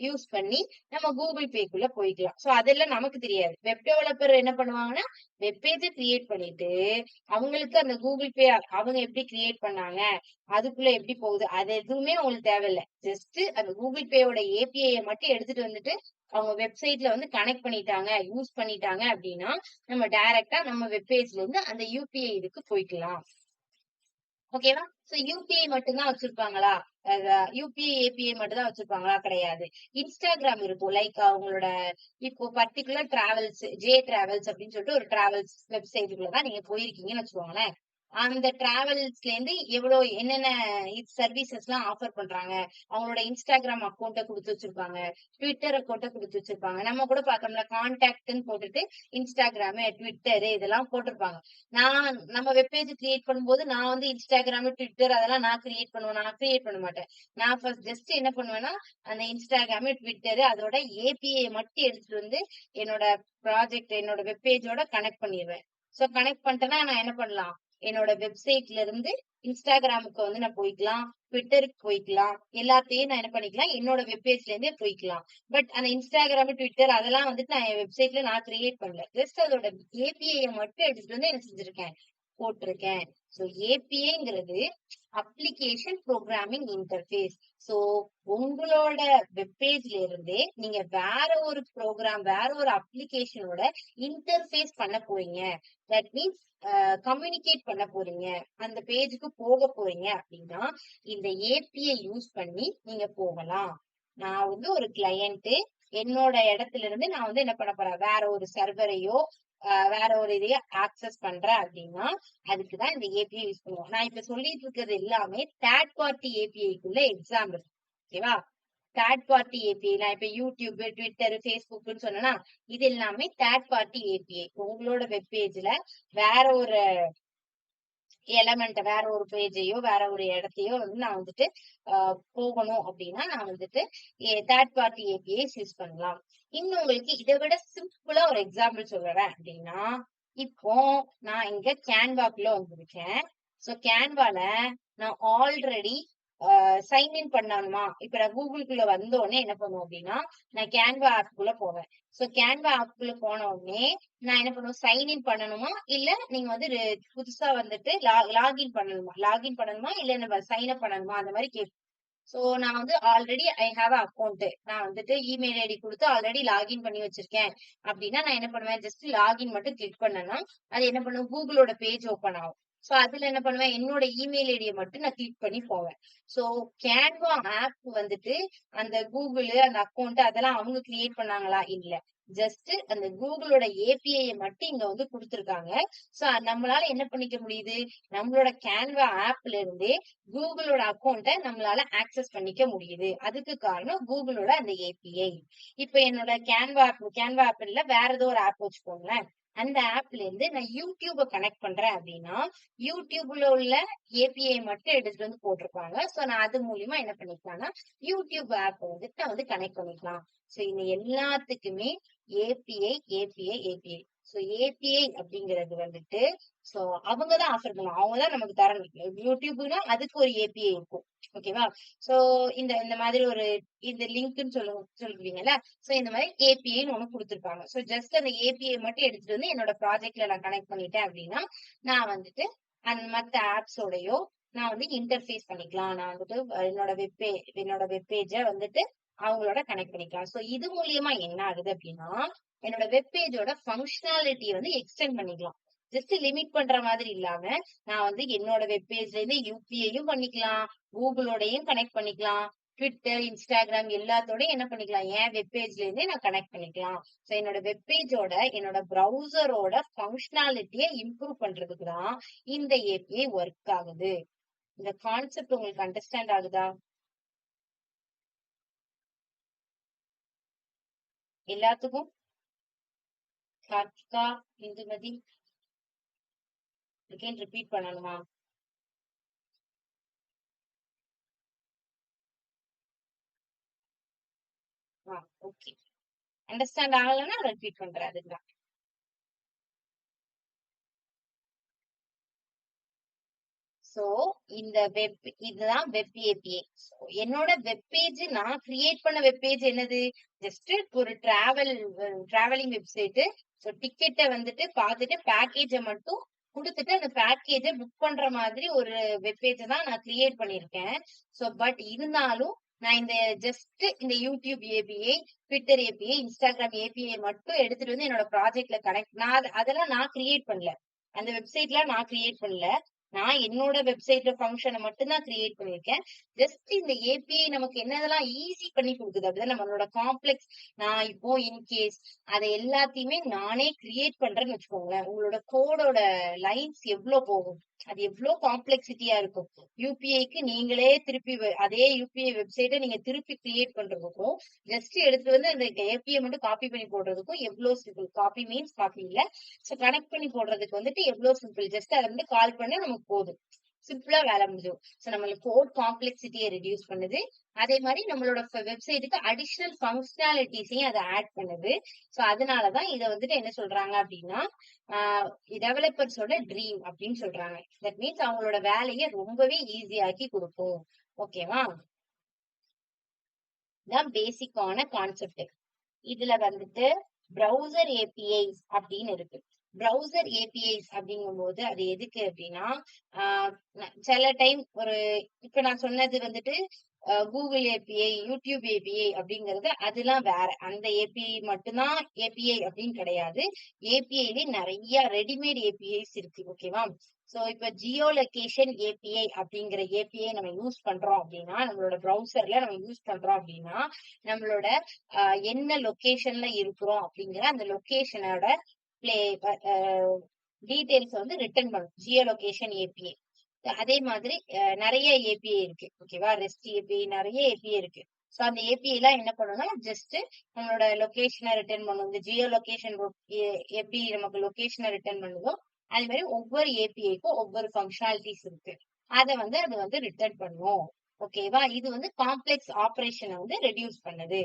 யூஸ் பண்ணி நம்ம கூகுள் பேக்குள்ள போய்க்கலாம். சோ அதெல்லாம் நமக்கு தெரியாது. வெப் டெவலப்பர் என்ன பண்ணுவாங்கன்னா, வெப் பேஜ கிரியேட் பண்ணிட்டு, அவங்களுக்கு அந்த கூகுள் பே அவங்க எப்படி கிரியேட் பண்ணாங்க, அதுக்குள்ள எப்படி போகுது, அது எதுவுமே அவங்களுக்கு தேவையில்ல. ஜஸ்ட் அந்த கூகுள் பேயோட ஏபிஐ மட்டும் எடுத்துட்டு வந்துட்டு, அவங்க வெப்சைட்ல வந்து கனெக்ட் பண்ணிட்டாங்க, யூஸ் பண்ணிட்டாங்க அப்படின்னா, நம்ம டைரக்ட்டா நம்ம வெப் பேஜ்ல இருந்து அந்த யுபிஐ இதுக்கு போய்க்கலாம். ஓகேவா? சோ யுபிஐ மட்டும் தான் வச்சிருப்பாங்களா? யுபிஐ, ஏபிஐ மட்டும் தான் வச்சிருப்பாங்களா? கிடையாது. Instagram இருக்கும். லைக் அவங்களோட இப்போ பர்ட்டிகுலர் டிராவல்ஸ், டிராவல்ஸ் அப்படின்னு சொல்லிட்டு ஒரு டிராவல்ஸ் வெப்சைட்டுக்குள்ள தான் நீங்க போயிருக்கீங்கன்னு வச்சுக்கோங்களேன். அந்த டிராவல்ஸ்ல இருந்து எவ்வளோ என்னென்ன சர்வீசஸ்லாம் ஆஃபர் பண்றாங்க. அவங்களோட Instagram அக்கவுண்ட்ட குடுத்து வச்சிருப்பாங்க. Twitter அக்கவுண்ட்ட குடுத்து வச்சிருப்பாங்க. நம்ம கூட பார்த்தோம்ல கான்டாக்ட்ன்னு போட்டுட்டு Instagram, Twitter இதெல்லாம் போட்டிருப்பாங்க. நம்ம வெப் பேஜ் கிரியேட் பண்ணும்போது நான் வந்து Instagram, Twitter அதெல்லாம் நான் கிரியேட் பண்ணுவேன். நான் கிரியேட் பண்ண மாட்டேன். நான் ஃபர்ஸ்ட் ஜஸ்ட் என்ன பண்ணுவேன்னா, அந்த Instagram, Twitter அதோட ஏபிஐ மட்டும் எடுத்துட்டு வந்து என்னோட என்னோட வெப் பேஜோட கனெக்ட் பண்ணிருவேன். சோ கனெக்ட் பண்ணிட்டேன்னா நான் என்ன பண்ணலாம்? என்னோட வெப்சைட்ல இருந்து Instagramக்கு வந்து நான் போய்க்கலாம். Twitterக்கு போய்க்கலாம். எல்லாத்தையும் நான் என்ன பண்ணிக்கலாம்? என்னோட வெப் பேஜ்ல இருந்தே போய்க்கலாம். பட் அந்த Instagram, Twitter அதெல்லாம் வந்துட்டு நான் என் வெப்சைட்ல நான் கிரியேட் பண்ணல. ஜஸ்ட் அதோட ஏபிஐ மட்டும் எடுத்துட்டு வந்து என்ன செஞ்சிருக்கேன்? போட்டிருக்கேன். சோ ஏபிஐங்கிறது அப்ளிகேஷன் ப்ரோக்ராமிங் இன்டர்ஃபேஸ். சோ உங்களோட வெப் பேஜ்ல இருந்தே நீங்க வேற ஒரு ப்ரோக்ராம், வேற ஒரு அப்ளிகேஷனோட இன்டர்ஃபேஸ் பண்ண போறீங்க. தட் மீன்ஸ் கம்யூனிகேட் பண்ண போறீங்க. அந்த பேஜுக்கு போக போறீங்க அப்படின்னா, இந்த ஏபிஐ யூஸ் பண்ணி நீங்க போகலாம். நான் வந்து ஒரு கிளையண்ட் என்னோட இடத்துல இருந்து நான் வந்து என்ன பண்ண போறேன்? வேற ஒரு சர்வரையோ, வேற ஒரு இதையோ ஆக்சஸ் பண்றேன் அப்படின்னா, அதுக்கு தான் இந்த ஏபிஐ யூஸ் பண்ணுவோம். நான் இப்ப சொல்லிட்டு இருக்கிறது எல்லாமே தேர்ட் பார்ட்டி ஏபிஐக்குள்ள எக்ஸாம்பிள். ஓகேவா? தேர்ட் பார்ட்டி ஏபிஐ நான் இப்ப யூடியூப், ட்விட்டர், ஃபேஸ்புக்னு சொன்னேன்னா, இது எல்லாமே தேர்ட் பார்ட்டி ஏபிஐ. உங்களோட வெப் பேஜ்ல வேற ஒரு எலமெண்ட் வேற ஒரு பேஜையோ, வேற ஒரு இடத்தையோ வந்து நான் வந்துட்டு போகணும் அப்படின்னா, நான் வந்துட்டு தேர்ட் பார்ட்டி ஏபிஐஸ் யூஸ் பண்ணலாம். இன்னும் உங்களுக்கு இதை விட சிம்பிளா ஒரு எக்ஸாம்பிள் சொல்றேன் அப்படின்னா, இப்போ நான் இங்க கேன்வாக்குள்ள வந்திருக்கேன். சோ கேன்வால நான் ஆல்ரெடி சைன் இன் பண்ணணுமா? இப்ப நான் கூகுள்குள்ள வந்த உடனே என்ன பண்ணுவோம் அப்படின்னா, நான் கேன்வா ஆப்க்குள்ள போவேன். சோ கேன்வா ஆப்க்குள்ள போன உடனே நான் என்ன பண்ணுவேன்? சைன் இன் பண்ணணுமா? இல்ல நீங்க வந்து புதுசா வந்துட்டு லாகின் பண்ணணுமா? லாகின் பண்ணணுமா? இல்ல நம்ம சைன் அப் பண்ணணுமா? அந்த மாதிரி கேட்கும். சோ நான் வந்து already I have a account. நான் வந்துட்டு இமெயில் ஐடி குடுத்து ஆல்ரெடி லாகின் பண்ணி வச்சிருக்கேன் அப்படின்னா, நான் என்ன பண்ணுவேன்? ஜஸ்ட் லாகின் மட்டும் கிளிக் பண்ணேன்னா, அது என்ன பண்ணும்? கூகுளோட பேஜ் ஓப்பன் ஆகும். சோ அதுல என்ன பண்ணுவேன்? என்னோட இமெயில் ஐடிய மட்டும் நான் கிளிக் பண்ணி போவேன். சோ கேன்வா ஆப் வந்துட்டு அந்த கூகுள் அந்த அக்கவுண்ட் அதெல்லாம் அவங்க கிரியேட் பண்ணாங்களா? இல்ல. ஜஸ்ட் அந்த கூகுளோட ஏபிஐ மட்டும் இங்க வந்து குடுத்துருக்காங்க. சோ நம்மளால என்ன பண்ணிக்க முடியுது? நம்மளோட கேன்வா ஆப்ல இருந்தே கூகுளோட அக்கவுண்ட்ட நம்மளால ஆக்சஸ் பண்ணிக்க முடியுது. அதுக்கு காரணம் கூகுளோட அந்த ஏபிஐ. இப்ப என்னோட கேன்வா ஆப் இல்ல வேற ஏதோ ஒரு ஆப் வச்சுக்கோங்களேன். அந்த ஆப்ல இருந்து நான் யூடியூப கனெக்ட் பண்றேன் அப்படின்னா, யூடியூப்ல உள்ள ஏபிஐ மட்டும் எடுத்துட்டு வந்து போட்டிருப்பாங்க. சோ நான் அது மூலியமா என்ன பண்ணிக்கலாம்னா, யூடியூப் ஆப் வந்துட்டு நான் வந்து கனெக்ட் பண்ணிக்கலாம். சோ இந்த எல்லாத்துக்குமே API, API, API. So API அப்படிங்கிறது வந்துட்டு சோ அவங்க தான் ஆஃபர் பண்ணுவாங்க. அவங்க தான் நமக்கு தரணும். யூடியூப்னா அதுக்கு ஒரு ஏபிஐ இருக்கும். ஓகேவா? சோ இந்த இந்த மாதிரி ஒரு இந்த லிங்க்ன்னு சொல்லுவீங்கல்ல. சோ இந்த மாதிரி ஏபிஐன்னு ஒண்ணு குடுத்துருப்பாங்க. சோ ஜஸ்ட் அந்த ஏபிஐ மட்டும் எடுத்துட்டு வந்து என்னோட ப்ராஜெக்ட்ல நான் கனெக்ட் பண்ணிட்டேன் அப்படின்னா, நான் வந்துட்டு அந்த மத்த ஆப்ஸோடயோ நான் வந்து இன்டர்ஃபேஸ் பண்ணிக்கலாம். நான் வந்துட்டு என்னோட வெப் பேஜ வந்துட்டு அவங்களோட கனெக்ட் பண்ணிக்கலாம். சோ இது மூலியமா என்ன ஆகுது அப்படின்னா, என்னோட வெப் பேஜோட பங்ஷனாலிட்டிய வந்து எக்ஸ்டெண்ட் பண்ணிக்கலாம். ஜஸ்ட் லிமிட் பண்ற மாதிரி இல்லாம, நான் வந்து என்னோட வெப் பேஜ்ல இருந்து யுபிஐயும் பண்ணிக்கலாம், கூகுளோடயும் கனெக்ட் பண்ணிக்கலாம். ட்விட்டர், Instagram எல்லாத்தோடயும் என்ன பண்ணிக்கலாம்? என் வெப் பேஜ்ல இருந்தே நான் கனெக்ட் பண்ணிக்கலாம். சோ என்னோட வெப் பேஜோட, என்னோட ப்ரௌசரோட பங்ஷனாலிட்டிய இம்ப்ரூவ் பண்றதுக்கு தான் இந்த ஏபிஐ ஒர்க் ஆகுது. இந்த கான்செப்ட் உங்களுக்கு அண்டர்ஸ்டாண்ட் ஆகுதா? எல்லாத்துக்கும் கார்த்திகா, இந்துமதி அகைன் ரிப்பீட் பண்ணணுமா? ஓகே. அண்டர்ஸ்டாண்ட் ஆகலன்னா ரிப்பீட் பண்றேன் அதுக்குதான். சோ இந்த இதுதான் வெப் ஏபிஐ. என்னோட வெப் பேஜ் நான் கிரியேட் பண்ண வெப் பேஜ் என்னது? ஜஸ்ட் ஒரு டிராவலிங் வெப்சைட். சோ டிக்கெட்டை வந்துட்டு பார்த்துட்டு பேக்கேஜ மட்டும் குடுத்துட்டு அந்த பேக்கேஜ புக் பண்ற மாதிரி ஒரு வெப் பேஜ தான் நான் கிரியேட் பண்ணியிருக்கேன். சோ பட் இருந்தாலும் நான் இந்த ஜஸ்ட் இந்த YouTube API, Twitter API, Instagram API மட்டும் எடுத்துட்டு வந்து என்னோட ப்ராஜெக்ட்ல கனெக்ட் அதெல்லாம் நான் கிரியேட் பண்ணல. அந்த வெப்சைட்லாம் நான் கிரியேட் பண்ணல. நான் என்னோட வெப்சைட்ல ஃபங்ஷனை மட்டும் தான் கிரியேட் பண்ணியிருக்கேன். ஜஸ்ட் இந்த ஏபிஐ நமக்கு என்னதெல்லாம் ஈஸி பண்ணி கொடுக்குது அப்படிதான் நம்மளோட காம்ப்ளெக்ஸ். நான் இப்போ இன்கேஸ் அதை எல்லாத்தையுமே நானே கிரியேட் பண்றேன்னு வச்சுக்கோங்களேன், உங்களோட கோடோட லைன்ஸ் எவ்வளவு போகும், அது எவ்வளவு காம்ப்ளெக்சிட்டியா இருக்கும். யூபிஐக்கு நீங்களே திருப்பி அதே யூபிஐ வெப்சைட்டை நீங்க திருப்பி கிரியேட் பண்றதுக்கும் ஜஸ்ட் எடுத்து வந்து அந்த ஏபிஐ மட்டும் காப்பி பண்ணி போடுறதுக்கும் எவ்வளவு சிம்பிள். காப்பி மீன்ஸ் காப்பி இல்ல, சோ கனெக்ட் பண்ணி போடுறதுக்கு வந்துட்டு எவ்வளவு சிம்பிள். ஜஸ்ட் அதை வந்து கால் பண்ண நமக்கு போதும், சிம்பிளா வேலை முடிஞ்சிடும். சோ நம்மளுக்கு கோட் காம்ப்ளெக்சிட்டியை ரெடியூஸ் பண்ணுது. அதே மாதிரி நம்மளோட வெப்சைட்டுக்கு அடிஷனல் ஃபங்க்ஷனாலிட்டிஸையும் அதை ஆட் பண்ணுது. சோ அதனாலதான் இதை வந்துட்டு என்ன சொல்றாங்க அப்படின்னா டெவலப்பர்ஸோட ட்ரீம் அப்படின்னு சொல்றாங்க. தட் மீன்ஸ் அவங்களோட வேலையை ரொம்பவே ஈஸியாக்கி கொடுக்கும். ஓகேவா? இதான் பேசிக்கான கான்செப்ட். இதுல வந்துட்டு ப்ரௌசர் ஏபிஐஸ் அப்படின்னு இருக்கு. ப்ரௌசர் ஏபிஐஸ் அப்படிங்கும் போது அது எதுக்கு அப்படின்னா சில டைம் இப்ப நான் சொன்னது வந்துட்டு கூகுள் ஏபிஐ, யூடியூப் ஏபிஐ அப்படிங்கறது அதெல்லாம் வேற. அந்த ஏபிஐ மட்டும்தான் ஏபிஐ அப்படின்னு கிடையாது. ஏபிஐல நிறைய ரெடிமேட் ஏபிஐஸ் இருக்கு. ஓகேவா? சோ இப்ப ஜியோ லொகேஷன் ஏபிஐ அப்படிங்கிற ஏபிஐ நம்ம யூஸ் பண்றோம் அப்படின்னா, நம்மளோட ப்ரௌசர்ல நம்ம யூஸ் பண்றோம் அப்படின்னா, நம்மளோட என்ன லொகேஷன்ல இருக்கிறோம் அப்படிங்கிற அந்த லொகேஷனோட பிளே டீடைல்ஸ் வந்து ரிட்டர்ன் பண்ணும் ஜியோ லொகேஷன் ஏபிஐ. அதே மாதிரி நிறைய ஏபிஐ இருக்கு. ஓகேவா? ரெஸ்ட் ஏபிஐ, நிறைய ஏபிஐ இருக்கு. சோ அந்த ஏபிஐ எல்லாம் என்ன பண்ணும்னா ஜஸ்ட் நம்மளோட லொகேஷனை ரிட்டர்ன் பண்ணும். இந்த ஜியோ லொகேஷன் எப்படி நமக்கு லொகேஷனை ரிட்டர்ன் பண்ணுதோ அதே மாதிரி ஒவ்வொரு ஏபிஐக்கும் ஒவ்வொரு ஃபங்க்ஷனாலிட்டிஸ் இருக்கு. அது வந்து ரிட்டர்ன் பண்ணும். ஓகேவா? இது வந்து காம்ப்ளெக்ஸ் ஆபரேஷனை வந்து ரெடியூஸ் பண்ணுது.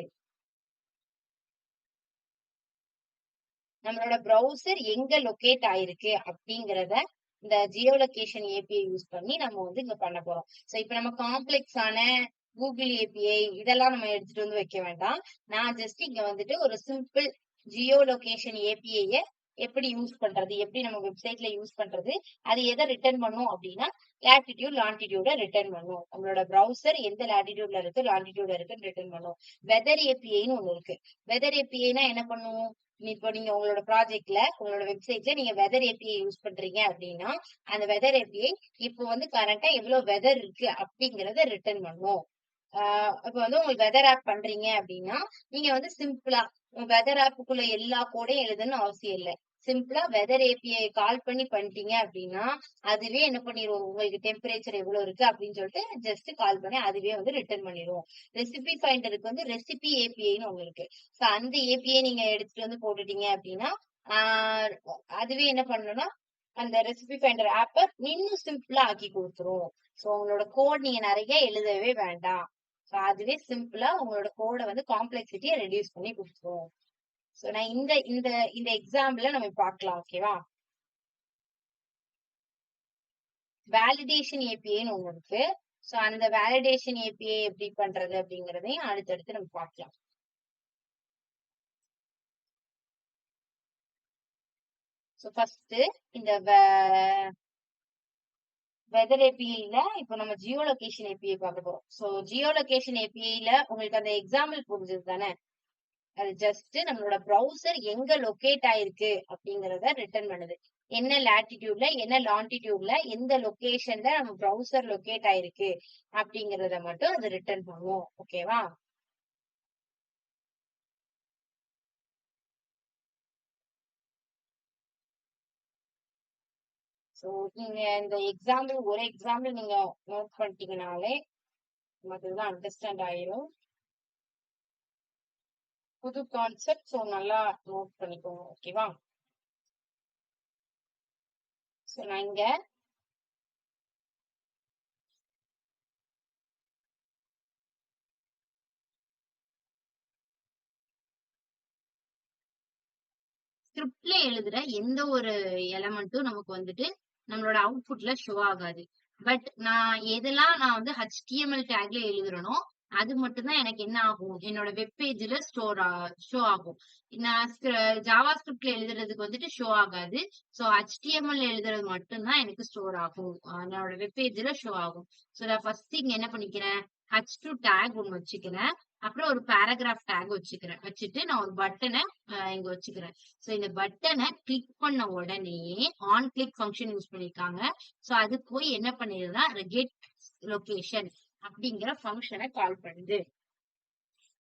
நம்மளோட ப்ரௌசர் எங்க லொகேட் ஆயிருக்கு அப்படிங்கறத இந்த ஜியோ லொகேஷன் ஏபிஐ யூஸ் பண்ணி நம்ம வந்து இங்க பண்ண போறோம். சோ இப்ப நம்ம காம்ப்ளெக்ஸான கூகுள் ஏபிஐ இதெல்லாம் நம்ம எடுத்துட்டு வந்து வைக்க வேண்டாம். நான் ஜஸ்ட் இங்க வந்துட்டு ஒரு சிம்பிள் ஜியோ லொகேஷன் ஏபிஐ எப்படி யூஸ் பண்றது, எப்படி நம்ம வெப்சைட்ல யூஸ் பண்றது, அது எதை ரிட்டர்ன் பண்ணும் அப்படின்னா லாட்டிடியூட் லாங்கிடியூட ரிட்டர்ன் பண்ணும். நம்மளோட ப்ரௌசர் எந்த லாட்டிடியூட்ல இருக்கு லாங்கிடியூட்ல இருக்குன்னு ரிட்டர்ன் பண்ணும். வெதர் ஏபிஐன்னு ஒண்ணு இருக்கு. வெதர் ஏபிஐனா என்ன பண்ணும்? இப்போ நீங்க உங்களோட ப்ராஜெக்ட்ல உங்களோட வெப்சைட்ல நீங்க வெதர் ஏபிஐ யூஸ் பண்றீங்க அப்படின்னா அந்த வெதர் ஏபிஐ இப்போ வந்து கரண்டா எவ்வளவு வெதர் இருக்கு அப்படிங்கறத ரிட்டர்ன் பண்ணும். இப்ப வந்து உங்களுக்கு வெதர் ஆப் பண்றீங்க அப்படின்னா நீங்க வந்து சிம்பிளா வெதர் ஆப்புக்குள்ள எல்லா கோடையும் எழுதுன்னு அவசியம் இல்லை. சிம்பிளா வெதர் ஏபிஐ கால் பண்ணி பண்ணிட்டீங்க அப்படின்னா அதுவே என்ன பண்ணிரும், உங்களுக்கு டெம்பரேச்சர் எவ்வளவு இருக்கு அப்படின்னு சொல்லிட்டு ஜஸ்ட் கால் பண்ணி அதுவே வந்து ரிட்டர்ன் பண்ணிடும். ரெசிபி ஃபைண்டருக்கு வந்து ரெசிபி ஏபிஐன்னு ஒண்ணு இருக்கு. சோ அந்த ஏபிஐ நீங்க எடுத்துட்டு வந்து போட்டுட்டீங்க அப்படின்னா அதுவே என்ன பண்ணணும்னா அந்த ரெசிபி ஃபைண்டர் ஆப்ப இன்னும் சிம்பிளா ஆக்கி கொடுத்துரும். சோ உங்களோட கோட் நீங்க நிறைய எழுதவே வேண்டாம். சோ அதுவே சிம்பிளா உங்களோட கோட வந்து காம்ப்ளெக்சிட்டியை ரெடியூஸ் பண்ணி கொடுத்துரும். சோ நான் இந்த இந்த இந்த எக்ஸாம்பிள நம்ம பார்க்கலாம். ஓகேவா? வேலிடேஷன் ஏபிஐன்னு ஒண்ணு இருக்கு. சோ அந்த வேலிடேஷன் ஏபிஐ எப்படி பண்றது அப்படிங்கறதையும் அடுத்தடுத்து நம்ம பார்க்கலாம். சோ ஃபர்ஸ்ட் இந்த வெதர் ஏபிஐல இப்போ நம்ம ஜியோ லொகேஷன் ஏபிஐ பார்க்க போறோம். சோ ஜியோ லொகேஷன் ஏபிஐல உங்களுக்கு அந்த எக்ஸாம்பிள் புரிஞ்சது தானே? அது ஜஸ்ட் நம்மளோட ப்ரௌசர் எங்க லொகேட் ஆயிருக்கு அப்படிங்கறத ரிட்டர்ன் பண்ணுது. என்ன லாட்டிடியூட்ல என்ன லாங்கிடியூட்ல எந்த லொகேஷன்ல நம்ம ப்ரௌசர் லொகேட் ஆயிருக்கு அப்படிங்கறத மட்டும் அது ரிட்டர்ன் பண்ணுவோம். ஓகேவா? சோ நீங்க இந்த எக்ஸாம்பிள் ஒரு எக்ஸாம்பிள் நீங்க நோட் பண்ணிட்டீங்கனாலே அதுதான் அண்டர்ஸ்டாண்ட் ஆயிரும். புது கான்செப்ட். சோ நல்லா நோட் பண்ணிக்கோங்க. ஓகேவா? சோ நான் இங்க ஸ்கிரிப்ட்ல எழுதுற எந்த ஒரு எலமெண்ட்டும் நமக்கு வந்துட்டு நம்மளோட அவுட்புட்ல ஷோ ஆகாது. பட் நான் எதெல்லாம் நான் வந்து HTML டேக்ல எழுதுறனோ அது மட்டும் தான் எனக்கு என்ன ஆகும் என்னோட வெப் பேஜ்ல ஷோ ஆகும். நான் ஜாவா ஸ்கிரிப்ட்ல எழுதுறதுக்கு வந்துட்டு ஷோ ஆகாது. சோ HTML எழுதுறது மட்டும் தான் எனக்கு ஸ்டோர் ஆகும். என்னோட வெப் பேஜ்ல ஷோ ஆகும். சோ நான் ஃபர்ஸ்ட் இங்க என்ன பண்ணிக்கிறேன், H2 டேக் ஒன்னு வச்சுக்கிறேன். அப்புறம் ஒரு பேராகிராஃப் டேக் வச்சுக்கிறேன். வச்சுட்டு நான் ஒரு பட்டனை இங்க வச்சுக்கிறேன். சோ இந்த பட்டனை கிளிக் பண்ண உடனே ஆன் கிளிக் ஃபங்க்ஷன் யூஸ் பண்ணிருக்காங்க. சோ அது போய் என்ன பண்ணிடுதுன்னா கெட் லொகேஷன் அப்படிங்கிற ஃபங்க்ஷனை கால் பண்ணுது.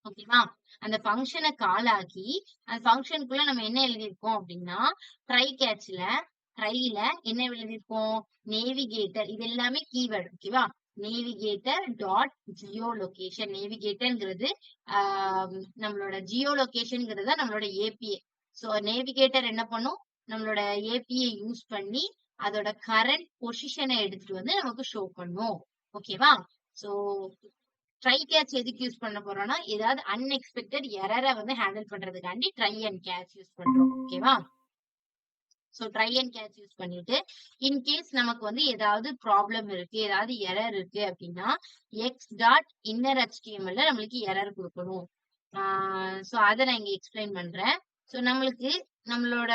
ஓகேவா? அந்த ஃபங்க்ஷனை கால் ஆகி அந்த ஃபங்க்ஷனுக்குள்ள நம்ம என்ன எழுதியிருக்கோம் அப்படின்னா ட்ரை கேட்ச்ல ட்ரைல என்ன எழுதியிருக்கோம், நேவிகேட்டர். இது எல்லாமே கீவேர்டு. ஓகேவா? Navigator dot geolocation. நேவிகேட்டர்ங்கிறது நம்மளோட ஜியோ லொகேஷன்ங்கிறது நம்மளோட ஏபிஏ. சோ நேவிகேட்டர் என்ன பண்ணும், நம்மளோட ஏபிஐ யூஸ் பண்ணி அதோட கரண்ட் பொசிஷனை எடுத்துட்டு வந்து நமக்கு ஷோ பண்ணும். ஓகேவா? சோ ட்ரை கேட்ச் எதுக்கு யூஸ் பண்ண போறோம்னா ஏதாவது அன்எக்ஸ்பெக்டட் எரரை வந்து ஹேண்டில் பண்றதுக்காண்டி ட்ரை அண்ட் கேட்ச் யூஸ் பண்றோம். ஓகேவா? So try and catch use பண்ணிட்டு இன்கேஸ் நமக்கு வந்து ஏதாவது ப்ராப்ளம் இருக்கு, ஏதாவது எரர் இருக்கு அப்படின்னா எக்ஸ் டாட் இன்னர் HTML நம்மளுக்கு எரர் கொடுக்கணும். சோ அதை நான் இங்க எக்ஸ்பிளைன் பண்றேன். சோ நம்மளுக்கு நம்மளோட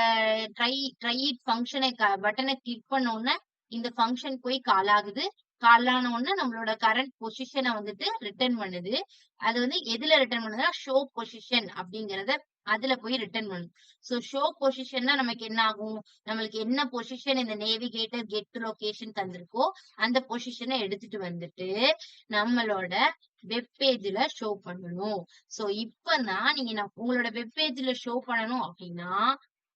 ட்ரை ட்ரை இட் ஃபங்க்ஷனை பட்டனை கிளிக் பண்ண உடனே இந்த ஃபங்க்ஷன் போய் கால் ஆகுது. கால் ஆன உடனே நம்மளோட கரண்ட் பொசிஷனை வந்துட்டு ரிட்டர்ன் பண்ணுது. அது வந்து எதுல ரிட்டர்ன் பண்ணுதுன்னா ஷோ பொசிஷன் அப்படிங்கறத அதுல போய் ரிட்டர்ன் பண்ணும். சோ ஷோ பொசிஷன்னா நமக்கு என்ன ஆகும், நம்மளுக்கு என்ன பொசிஷன் இந்த நேவிகேட்டர் கெட் லொகேஷன் தந்திருக்கோ அந்த பொசிஷனை எடுத்துட்டு வந்துட்டு நம்மளோட வெப் பேஜ்ல ஷோ பண்ணணும். சோ இப்பதான் நீங்க உங்களோட வெப் பேஜ்ல ஷோ பண்ணணும் அப்படின்னா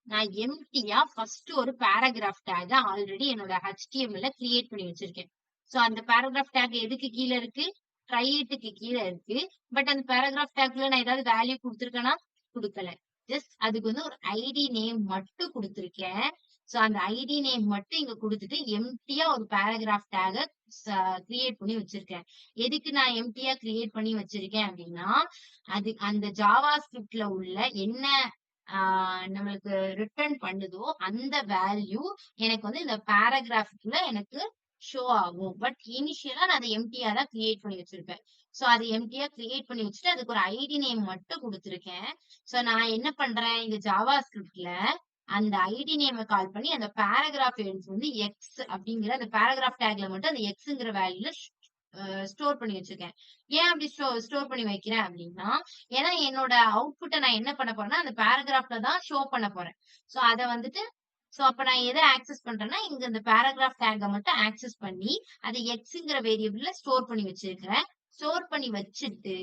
நான் எம்டியா ஃபர்ஸ்ட் ஒரு பேராகிராஃப் டேக் ஆல்ரெடி என்னோட HTML கிரியேட் பண்ணி வச்சிருக்கேன். சோ அந்த பேராகிராஃப் டேக் எதுக்கு கீழே இருக்கு, ட்ரைட்டுக்கு கீழே இருக்கு. பட் அந்த பேராகிராஃப் டேக்ல நான் ஏதாவது வேல்யூ கொடுத்துருக்கேன்னா கொடுக்கல. ஜஸ்ட் அதுக்கு வந்து ஒரு ஐடி நேம் மட்டும் கொடுத்துருக்கேன். சோ அந்த ஐடி நேம் மட்டும் இங்க கொடுத்துட்டு எம்டியா ஒரு பேராகிராஃப் டேக கிரியேட் பண்ணி வச்சிருக்கேன். எதுக்கு நான் எம்டியா கிரியேட் பண்ணி வச்சிருக்கேன் அப்படின்னா அது அந்த ஜாவா ஸ்கிரிப்ட்ல உள்ள என்ன நம்மளுக்கு ரிட்டர்ன் பண்ணுதோ அந்த வேல்யூ எனக்கு வந்து இந்த பேராகிராஃப்ல எனக்கு ஷோ ஆகும். பட் இனிஷியலா நான் அதை எம்டியா தான் கிரியேட் பண்ணி வச்சிருப்பேன். சோ அது எம்டியா கிரியேட் பண்ணி வச்சுட்டு அதுக்கு ஒரு ஐடி நேம் மட்டும் கொடுத்துருக்கேன். சோ நான் என்ன பண்றேன், இந்த ஜாவா ஸ்கிரிப்ட்ல அந்த ஐடி நேம கால் பண்ணி அந்த பேராகிராஃப் எழுத்து வந்து எக்ஸ் அப்படிங்கிற அந்த பேராகிராஃப் டேக்ல மட்டும் அந்த எக்ஸ்ங்கிற வேல்யூல ஸ்டோர் பண்ணி வச்சிருக்கேன். ஏன் அப்படி ஸ்டோர் பண்ணி வைக்கிறேன் அப்படின்னா ஏன்னா என்னோட அவுட்புட்டை நான் என்ன பண்ண போறேன்னா அந்த பேராகிராஃப்ல தான் ஷோ பண்ண போறேன். சோ அதை வந்துட்டு அப்ப நான் எதை ஆக்சஸ் பண்றேன்னா இங்க இந்த பேராகிராஃப் டேக மட்டும் ஆக்சஸ் பண்ணி அது எக்ஸ்ங்கிற வேரியபிள்ல ஸ்டோர் பண்ணி வச்சிருக்கிறேன். ஸ்டோர் பண்ணி வச்சுட்டு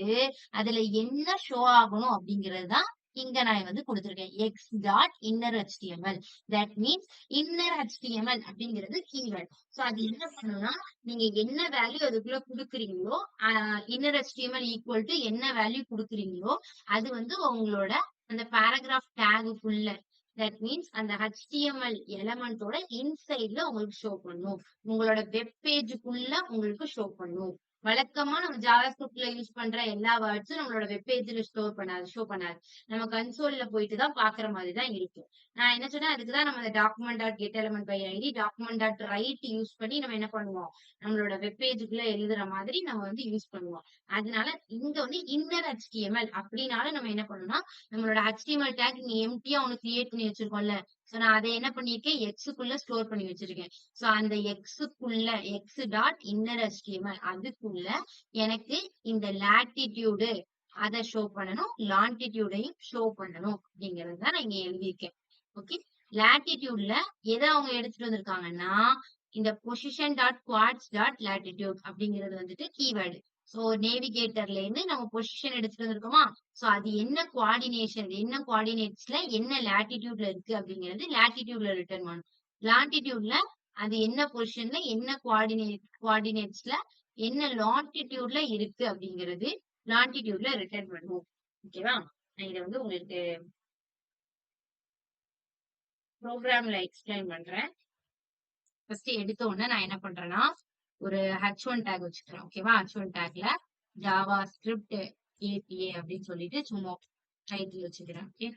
அதுல என்ன ஷோ ஆகணும் அப்படிங்கிறது தான் இங்க நான் வந்து கொடுத்திருக்கேன். X dot inner HTML. That means inner HTML அப்படிங்கிறது கீவேர்ட். சோ அது என்ன பண்ணும்னா நீங்க என்ன வேல்யூ அதுக்குள்ள குடுக்குறீங்களோ இன்னர் HTML ஈக்குவல் டு என்ன வேல்யூ குடுக்குறீங்களோ அது வந்து உங்களோட அந்த பேராகிராஃப் டேகுக்குள்ள தட் மீன்ஸ் அந்த HTML எலமெண்டோட இன்சைட்ல உங்களுக்கு ஷோ பண்ணும். உங்களோட வெப் பேஜுக்குள்ள உங்களுக்கு ஷோ பண்ணும். வழக்கமா நம்ம ஜாவா ஸ்கிரிப்ட்ல யூஸ் பண்ற எல்லா வேர்ட்ஸும் நம்மளோட வெப் பேஜ்ல ஷோ பண்ணாது. நம்ம கன்சோல்ல போயிட்டு தான் பாக்குற மாதிரி தான் இருக்கும். நான் என்ன சொன்னேன், அதுக்குதான் நம்ம document dot get element by ID document dot write use பண்ணி நம்ம என்ன பண்ணுவோம், நம்மளோட வெப் பேஜுக்குள்ள எழுதுற மாதிரி நம்ம வந்து யூஸ் பண்ணுவோம். அதனால இங்க வந்து இன்னர் HTML அப்படின்னாலும் நம்ம என்ன பண்ணணும்னா நம்மளோட HTML டேக் நீ எம்டியா ஒன்னு கிரியேட் பண்ணி வச்சிருக்கோம்ல. சோ நான் அதை என்ன பண்ணிருக்கேன், எக்ஸுக்குள்ள ஸ்டோர் பண்ணி வச்சிருக்கேன். சோ அந்த எக்ஸுக்குள்ள எக்ஸ் டாட் இன்னர் HTML அதுக்குள்ள எனக்கு இந்த லாட்டிடியூடு அதை ஷோ பண்ணணும், லாண்டிடியூடையும் ஷோ பண்ணணும் அப்படிங்கறது தான் நான் இங்க எழுதியிருக்கேன். ஓகே, லாட்டிடியூட்ல எதை அவங்க எடுத்துட்டு வந்திருக்காங்கன்னா இந்த position dot coords dot latitude அப்படிங்கிறது வந்துட்டு கீவேர்டு. சோ நேவிகேட்டர்ல இருந்து நம்ம பொசிஷன் எடுத்துட்டு வந்திருக்கோமா. சோ அது என்ன குவாடினேஷன், என்ன குவாடினேட்ஸ்ல என்ன லாட்டிடியூட்ல இருக்கு அப்படிங்கிறது லாட்டிடியூட்ல ரிட்டர்ன் பண்ணும். லாட்டிடியூட்ல அது என்ன பொசிஷன்ல என்ன குவாடினேட்ஸ்ல என்ன லாண்டிடியூட்ல இருக்கு அப்படிங்கிறது லாண்டிடியூட்ல ரிட்டர்ன் பண்ணும். ஓகேவா? நான் இதை வந்து உங்களுக்கு ப்ரோக்ராம்ல எக்ஸ்பிளைன் பண்றேன். ஃபர்ஸ்ட் எடுத்த உடனே நான் என்ன பண்றேன்னா ஒரு H1 டேக் வச்சுக்கிறேன். ஓகேவா? H1 டேக்ல ஜாவா ஸ்கிரிப்ட் APA அப்படின்னு சொல்லிட்டு சும்மா டைட்டில் வச்சுக்கிறேன். ஓகே,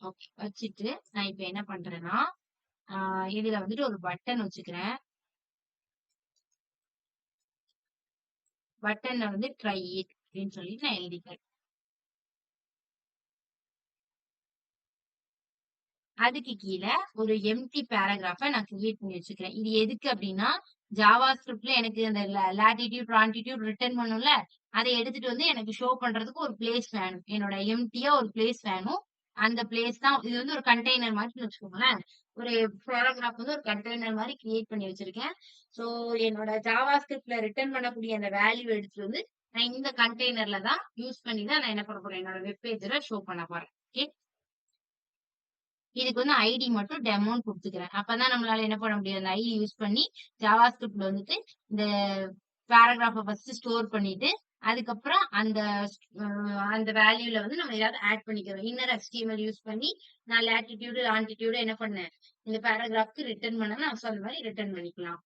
ஓகே வச்சுட்டு நான் இப்ப என்ன பண்றேன்னா இதுல வந்துட்டு ஒரு பட்டன் வச்சுக்கிறேன். பட்டன்ல வந்து ட்ரை இட் அப்படின்னு சொல்லிட்டு நான் எழுதிக்கிறேன். அதுக்கு கீழ ஒரு எம்ப்டி பேராகிராஃப நான் கிரியேட் பண்ணி வச்சுக்கிறேன். இது எதுக்கு அப்படின்னா, ஜாவா ஸ்கிரிப்ட்ல எனக்கு அந்த லாட்டிட்யூட், லாங்கிட்யூட் ரிட்டர்ன் பண்ணும்ல, அதை எடுத்துட்டு வந்து எனக்கு ஷோ பண்றதுக்கு ஒரு பிளேஸ் வேணும். என்னோட எம்ப்டியா ஒரு பிளேஸ் வேணும். அந்த பிளேஸ் தான் இது வந்து ஒரு கண்டெய்னர் மாதிரி வச்சுக்கோங்களேன். ஒரு பேராகிராஃப் வந்து ஒரு கண்டெய்னர் மாதிரி கிரியேட் பண்ணி வச்சிருக்கேன். ஸோ என்னோட ஜாவா ஸ்கிரிப்ட்ல ரிட்டர்ன் பண்ணக்கூடிய அந்த வேல்யூ எடுத்துட்டு வந்து நான் இந்த கண்டெய்னர்ல தான் யூஸ் பண்ணி தான் நான் என்ன பண்ண போறேன், என்னோட வெப் பேஜ்ல ஷோ பண்ண போறேன். ஓகே. இதுக்கு வந்து ஐடி மட்டும் டெமோன்னு குடுத்துக்கிறேன். அப்பதான் நம்மளால என்ன பண்ண முடியும், அந்த ஐடி யூஸ் பண்ணி ஜாவா ஸ்கிரிப்ட்ல வந்துட்டு இந்த பேராகிராஃப ஃபர்ஸ்ட் ஸ்டோர் பண்ணிட்டு, அதுக்கப்புறம் அந்த வேல்யூல வந்து நம்ம ஏதாவது ஆட் பண்ணிக்கிறோம். இன்னர் HTML யூஸ் பண்ணி நான் லாட்டிட்யூட், லாங்கிட்யூட் என்ன பண்ணேன், இந்த பேராகிராஃப்க்கு ரிட்டர்ன் பண்ணேன்னா, சோ அந்த மாதிரி ரிட்டர்ன் பண்ணிக்கலாம்.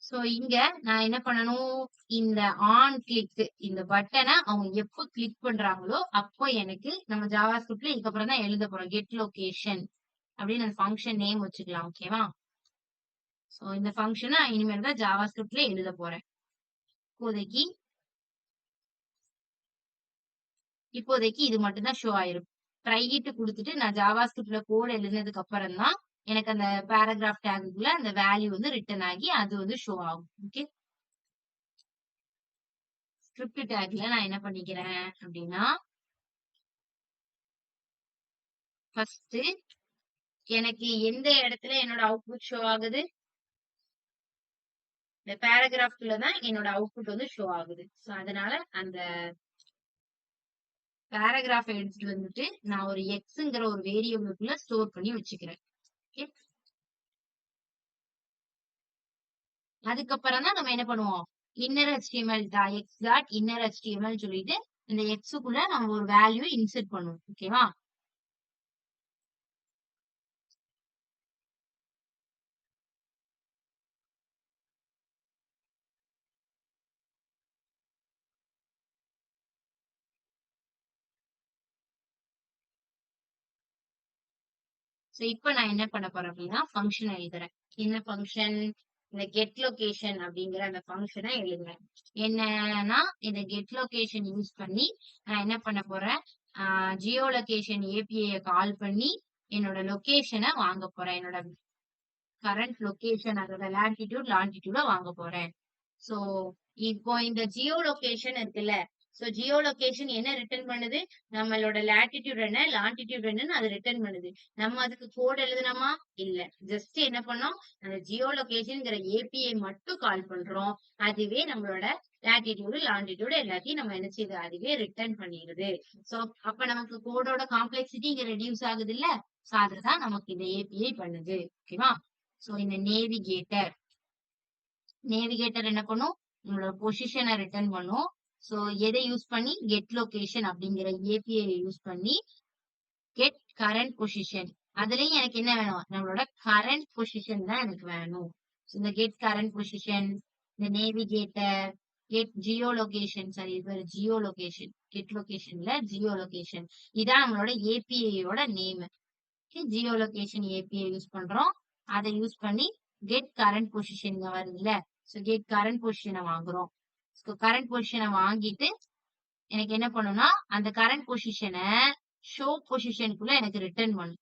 சோ இங்க நான் என்ன பண்ணணும், இந்த ஆன் கிளிக் இந்த பட்டனை அவங்க எப்போ கிளிக் பண்றாங்களோ அப்போ எனக்கு நம்ம ஜாவா ஸ்கிரிப்ட்ல இதுக்கப்புறம் தான் எழுத போறோம். கெட் லொகேஷன் அப்படின்னு அந்த ஃபங்க்ஷன் நேம் வச்சுக்கலாம். ஓகேவா? சோ இந்த ஃபங்க்ஷனை இனிமேல் தான் ஜாவா ஸ்கிரிப்ட்ல எழுத போறேன். இப்போதைக்கு இப்போதைக்கு இது மட்டும் தான் ஷோ ஆயிரும். ட்ரை இட் கொடுத்துட்டு நான் ஜாவா ஸ்கிரிப்ட்ல கோட் எழுதினதுக்கு அப்புறம் தான் எனக்கு அந்த பேராகிராஃப் டேகுக்குள்ள அந்த வேல்யூ வந்து ரிட்டர்ன் ஆகி அது வந்து ஷோ ஆகும். ஓகே. ஸ்கிரிப்ட் டேக்ல நான் என்ன பண்ணிக்கிறேன் அப்படின்னா, ஃபர்ஸ்ட் எனக்கு எந்த இடத்துல என்னோட அவுட்புட் ஷோ ஆகுது, இந்த பேராகிராஃப்ல தான் என்னோட அவுட்புட் வந்து ஷோ ஆகுது. சோ அதனால அந்த பேராகிராஃப் எடுத்துட்டு வந்துட்டு நான் ஒரு எக்ஸ்ங்கிற ஒரு வேரியபிளுக்குள்ள ஸ்டோர் பண்ணி வச்சுக்கிறேன். ஓகே. அதுக்கப்புறம் தான் நம்ம என்ன பண்ணுவோம், inner HTML X dot inner HTML சொல்லிட்டு இந்த எக்ஸுக்குள்ள நம்ம ஒரு வேல்யூ இன்செர்ட் பண்ணுவோம். ஓகேவா? சோ இப்ப நான் என்ன பண்ண போறேன் அப்படின்னா, ஃபங்க்ஷன் எழுதுறேன். என்ன ஃபங்க்ஷன், இந்த கெட் லொகேஷன் அப்படிங்கிற அந்த ஃபங்க்ஷனை எழுதுறேன். என்னன்னா இந்த கெட் லொகேஷன் யூஸ் பண்ணி நான் என்ன பண்ண போறேன், ஜியோ லொகேஷன் ஏபிஐ கால் பண்ணி என்னோட லொகேஷனை வாங்க போறேன். என்னோட கரண்ட் லொகேஷன் அதோட லாட்டிடியூட் லாங்கிடியூட வாங்க போறேன். சோ இப்போ இந்த ஜியோ லொகேஷன் இருக்குல்ல, சோ ஜியோ லொகேஷன் என்ன ரிட்டர்ன் பண்ணுது, நம்மளோட லாட்டிடியூட் என்ன லாங்கிடியூட் என்னன்னு அது ரிட்டர்ன் பண்ணுது. நம்ம அதுக்கு கோட் எழுதணுமா, இல்ல. ஜஸ்ட் என்ன பண்ணோம், அந்த ஜியோ லொகேஷன்ங்கிற ஏபிஐ மட்டும் கால் பண்றோம். அதுவே நம்மளோட லாட்டிடியூடு லாங்கிடியூடு எல்லாத்தையும் நம்ம என்ன செய்யுது, அதுவே ரிட்டர்ன் பண்ணிடுது. சோ அப்ப நமக்கு கோடோட காம்ப்ளெக்சிட்டி இங்க ரெடியூஸ் ஆகுது இல்ல, சோ அதுதான் நமக்கு இந்த ஏபிஐ பண்ணுது. ஓகேவா? சோ இந்த நேவிகேட்டர் என்ன பண்ணும், உங்களோட பொசிஷனை ரிட்டர்ன் பண்ணும். சோ எதை யூஸ் பண்ணி, கெட் லொகேஷன் அப்படிங்கிற ஏபிஐ யூஸ் பண்ணி கெட் கரண்ட் பொசிஷன். அதுலயும் எனக்கு என்ன வேணும், நம்மளோட கரண்ட் பொசிஷன் தான் எனக்கு வேணும். இந்த கெட் கரண்ட் பொசிஷன், இந்த navigator, get geolocation, sorry இது ஜியோ லொகேஷன், கெட் லொகேஷன்ல ஜியோ லொகேஷன், இதான் நம்மளோட ஏபிஐயோட name. Geolocation API use பண்றோம். அதை யூஸ் பண்ணி கெட் கரண்ட் பொசிஷன் வருதுல்ல, சோ கெட் கரண்ட் பொசிஷனை வாங்குறோம். கரண்ட் பொசிஷனை வாங்கிட்டு எனக்கு என்ன பண்ணும்னா, அந்த கரண்ட் பொசிஷனை ஷோ பொசிஷனுக்குள்ள எனக்கு ரிட்டர்ன் பண்ணும்.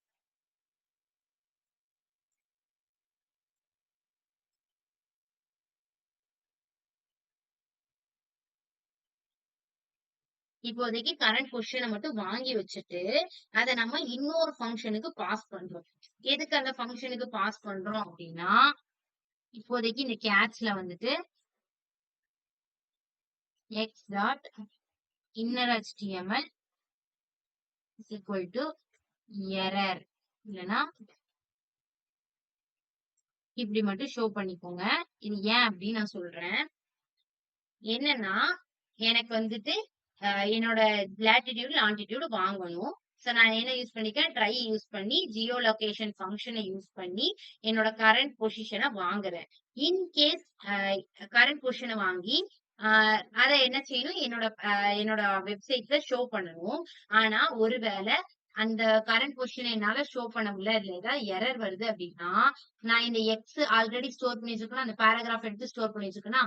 இப்போதைக்கு கரண்ட் பொசிஷனை மட்டும் வாங்கி வச்சுட்டு அதை நம்ம இன்னொரு ஃபங்க்ஷனுக்கு பாஸ் பண்றோம். எதுக்கு அந்த ஃபங்க்ஷனுக்கு பாஸ் பண்றோம் அப்படின்னா, இப்போதைக்கு இந்த கேட்ச்ல வந்துட்டு X dot inner HTML is equal to error, இல்லனா இப்படி மட்டும் ஷோ பண்ணிக்கோங்க. இது ஏன் அப்படின்னு நான் சொல்றேன். என்னன்னா எனக்கு வந்துட்டு என்னோட லாட்டிடியூட் லாங்கிடியூட் வாங்கணும். சோ நான் என்ன யூஸ் பண்ணிக்கிறேன், ட்ரை யூஸ் பண்ணி ஜியோ லொகேஷன் ஃபங்க்ஷனை யூஸ் பண்ணி என்னோட கரண்ட் பொசிஷனை வாங்குறேன். இன் கேஸ் கரண்ட் பொசிஷனை வாங்கி அதை என்ன செய்யணும், என்னோட வெப்சைட்ல ஷோ பண்ணணும். ஆனா ஒருவேளை அந்த கரண்ட் பொசிஷன் என்னால ஷோ பண்ண முடியல. இதுல ஏதாவது எரர் வருது அப்படின்னா, நான் இந்த எக்ஸ் ஆல்ரெடி ஸ்டோர் பண்ணி வச்சிருக்கேன்னா, அந்த பேராகிராஃப் எடுத்து ஸ்டோர் பண்ணி வச்சிருக்கேன்னா,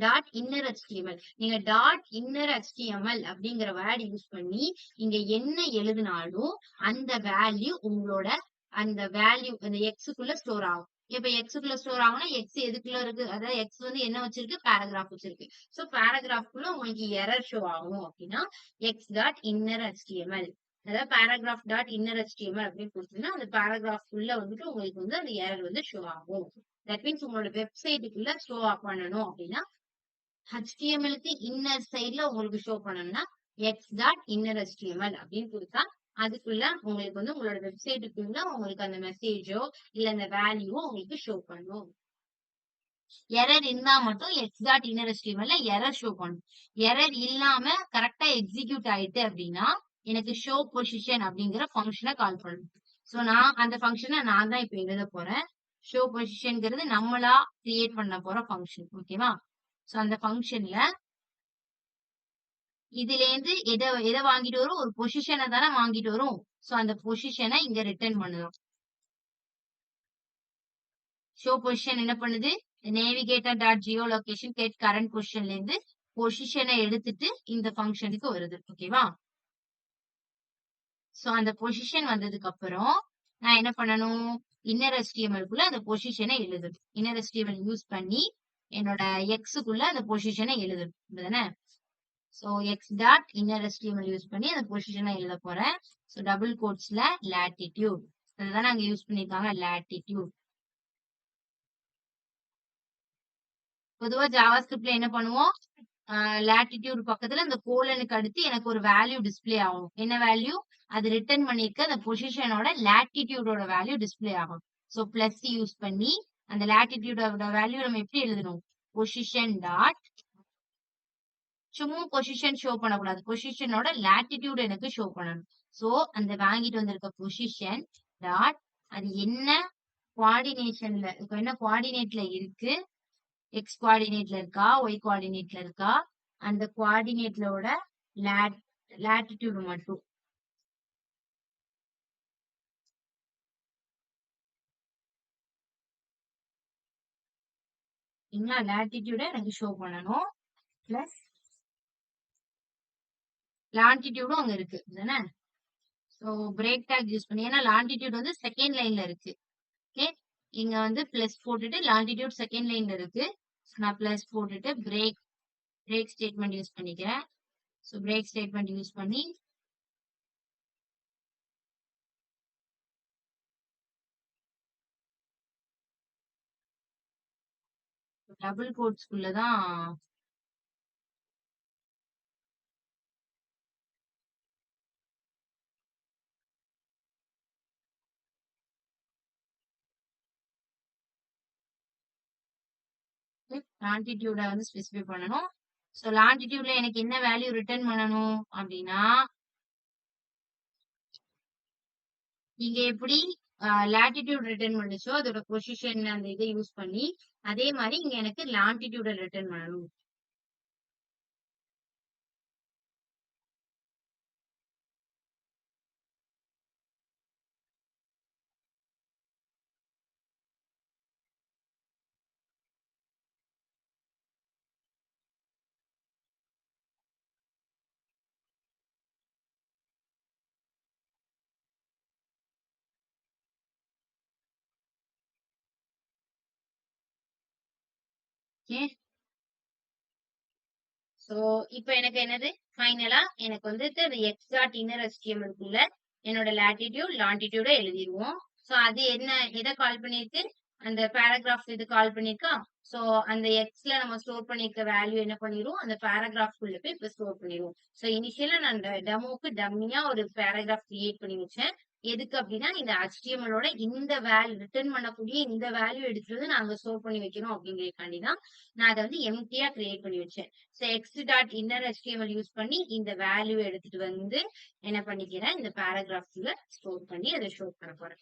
டாட் இன்னர் HTML நீங்க டாட் இன்னர் HTML அப்படிங்கிற வேர்ட் யூஸ் பண்ணி இங்க என்ன எழுதினாலும் அந்த வேல்யூ உங்களோட அந்த வேல்யூ அந்த எக்ஸுக்குள்ள ஸ்டோர் ஆகும். இப்ப எக்ஸுக்குள்ள ஸ்டோர் ஆகும்னா எக்ஸ் எதுக்குள்ள இருக்கு? அதாவது எக்ஸ் வந்து என்ன வச்சிருக்கு? பேராகிராஃப் வச்சிருக்கு. சோ பேராகிராஃப்குள்ள உங்களுக்கு எரர் ஷோ ஆகும் அப்படின்னா எக்ஸ் டாட் இன்னர் HTML அதாவது பேராகிராஃப் டாட் இன்னர் HTML அப்படின்னு கொடுத்தீங்கன்னா அந்த பேராகிராஃப் உள்ள வந்துட்டு உங்களுக்கு வந்து அந்த எரர் வந்து ஷோ ஆகும். தட் மீன்ஸ் உங்களோட வெப்சைட்டுக்குள்ள ஷோ ஆஃப் பண்ணணும் அப்படின்னா HTML-க்கு இன்னர் சைட்ல உங்களுக்கு ஷோ பண்ணணும்னா எக்ஸ் டாட் இன்னர் HTML அப்படின்னு கொடுத்தா அதுக்குள்ள உங்களுக்கு வந்து உங்களோட வெப்சைட்டுக்குள்ள உங்களுக்கு அந்த மெசேஜோ இல்ல அந்த வேல்யூவோ உங்களுக்கு ஷோ பண்ணும். எரர் இருந்தா மட்டும் X dot inner HTML error show பண்ணும். எரர் இல்லாம கரெக்டா எக்ஸிக்யூட் ஆயிட்டு அப்படின்னா எனக்கு ஷோ பொசிஷன் அப்படிங்கிற ஃபங்க்ஷனை கால் பண்ணணும். சோ நான் அந்த ஃபங்க்ஷனை நான் தான் இப்ப எழுத போறேன். ஷோ பொசிஷன்ங்கிறது நம்மளா கிரியேட் பண்ண போற ஃபங்க்ஷன். ஓகேவா? சோ அந்த ஃபங்க்ஷன்ல இதுல இருந்து எதை வாங்கிட்டு வரும்? ஒரு பொசிஷனை தானே வாங்கிட்டு வரும். சோ அந்த பொசிஷனை இங்க ரிட்டர்ன் பண்ணுவோம். ஷோ பொசிஷன் என்ன பண்ணுது? Navigator dot geolocation get current பொசிஷன்ல இருந்து பொசிஷனை எடுத்துட்டு இந்த ஃபங்க்ஷனுக்கு வருது. ஓகேவா? சோ அந்த பொசிஷன் வந்ததுக்கு அப்புறம் நான் என்ன பண்ணணும்? இன்னர் HTML-க்குள்ள அந்த பொசிஷனை எழுதணும். இன்னர் HTML யூஸ் பண்ணி என்னோட எக்ஸுக்குள்ள அந்த பொசிஷனை எழுதணும் தானே? So X dot inner HTML use பண்ணி அந்த பொசிஷனை எழுத போறேன். சோ டபுள் கோட்ஸ்ல latitude அதுதான் அங்க யூஸ் பண்ணிருக்காங்க latitude. பொதுவா ஜாவாஸ்கிரிப்ட்ல என்ன பண்ணுவோம்? latitude பக்கத்துல அந்த கோலனுக்கு அடுத்து எனக்கு ஒரு வேல்யூ டிஸ்ப்ளே ஆகும். என்ன வேல்யூ? அது ரிட்டர்ன் பண்ணிருக்க அந்த பொசிஷனோட latitudeோட வேல்யூ டிஸ்ப்ளே ஆகும். சோ பிளஸ் யூஸ் பண்ணி அந்த latitudeோட வேல்யூ நம்ம எப்படி எழுதணும்? பொசிஷன் டாட் சும்மா பொசிஷன் ஷோ பண்ணக்கூடாது. பொசிஷனோட latitude எனக்கு ஷோ பண்ணணும். சோ அந்த வாங்கிட்டு வந்திருக்க பொசிஷன் டாட் அது என்ன கோஆர்டினேஷன்ல இப்ப என்ன கோஆர்டினேட்ல இருக்கு? எக்ஸ் கோஆர்டினேட்ல இருக்கா? ஒய் கோஆர்டினேட்ல இருக்கா? அந்த கோஆர்டினேட்லோட latitude மட்டும். சரிங்களா? latitude எனக்கு ஷோ பண்ணணும். பிளஸ் லாங்கிடியூடும் அங்க இருக்கு தானே? சோ பிரேக் டேக் யூஸ் பண்ணி ஏன்னா லாங்கிடியூட் வந்து செகண்ட் லைன்ல இருக்கு. ஓகே இங்க வந்து பிளஸ் போட்டுட்டு லாங்கிடியூட் செகண்ட் லைன்ல இருக்கு. நான் பிளஸ் போட்டுட்டு பிரேக் ஸ்டேட்மெண்ட் யூஸ் பண்ணிக்கிறேன். சோ பிரேக் ஸ்டேட்மெண்ட் யூஸ் பண்ணி டபுள் கோட்ஸ்குள்ளதான் லாங்கிடியூட வந்து ஸ்பெசிஃபை பண்ணணும். சோ லாங்கிடியூட்ல எனக்கு என்ன வேல்யூ ரிட்டர்ன் பண்ணணும் அப்படின்னா இங்க எப்படி latitude ரிட்டர்ன் பண்ணுச்சோ அதோட பொசிஷன் அந்த இதை யூஸ் பண்ணி அதே மாதிரி இங்க எனக்கு லாங்கிடியூட ரிட்டர்ன் பண்ணணும். ஓகே சோ இப்போ எனக்கு என்னது ஃபைனலா எனக்கு வந்துட்டு அந்த எக்ஸ் டாட் இன்னர் HTML குள்ள என்னோட latitude longitude எழுதிடுவோம். சோ அது என்ன எதை கால் பண்ணிருக்கு? அந்த பேராகிராஃப் இது கால் பண்ணிருக்கா? சோ அந்த எக்ஸ்ல நம்ம ஸ்டோர் பண்ணிருக்க வேல்யூ என்ன பண்ணிரும்? அந்த பேராகிராஃப் குள்ள போய் இப்ப ஸ்டோர் பண்ணிரும். சோ இனிஷியலா நான் அந்த டெமோக்கு டம்மியா ஒரு பேராகிராஃப் கிரியேட் பண்ணி வச்சேன். எதுக்கு அப்படின்னா இந்த HTML ஓட இந்த வேல்யூ ரிட்டர்ன் பண்ணக்கூடிய இந்த வேல்யூ எடுத்துட்டு வந்து நாங்க ஸ்டோர் பண்ணி வைக்கணும் அப்படிங்கிறதுக்காண்டி தான் நான் அதை வந்து எம்டியா கிரியேட் பண்ணி வச்சேன். So X dot inner HTML use பண்ணி இந்த வேல்யூ எடுத்துட்டு வந்து என்ன பண்ணிக்கிறேன்? இந்த பேராகிராஃப்ல ஸ்டோர் பண்ணி அதை ஷோ பண்ண போறேன்.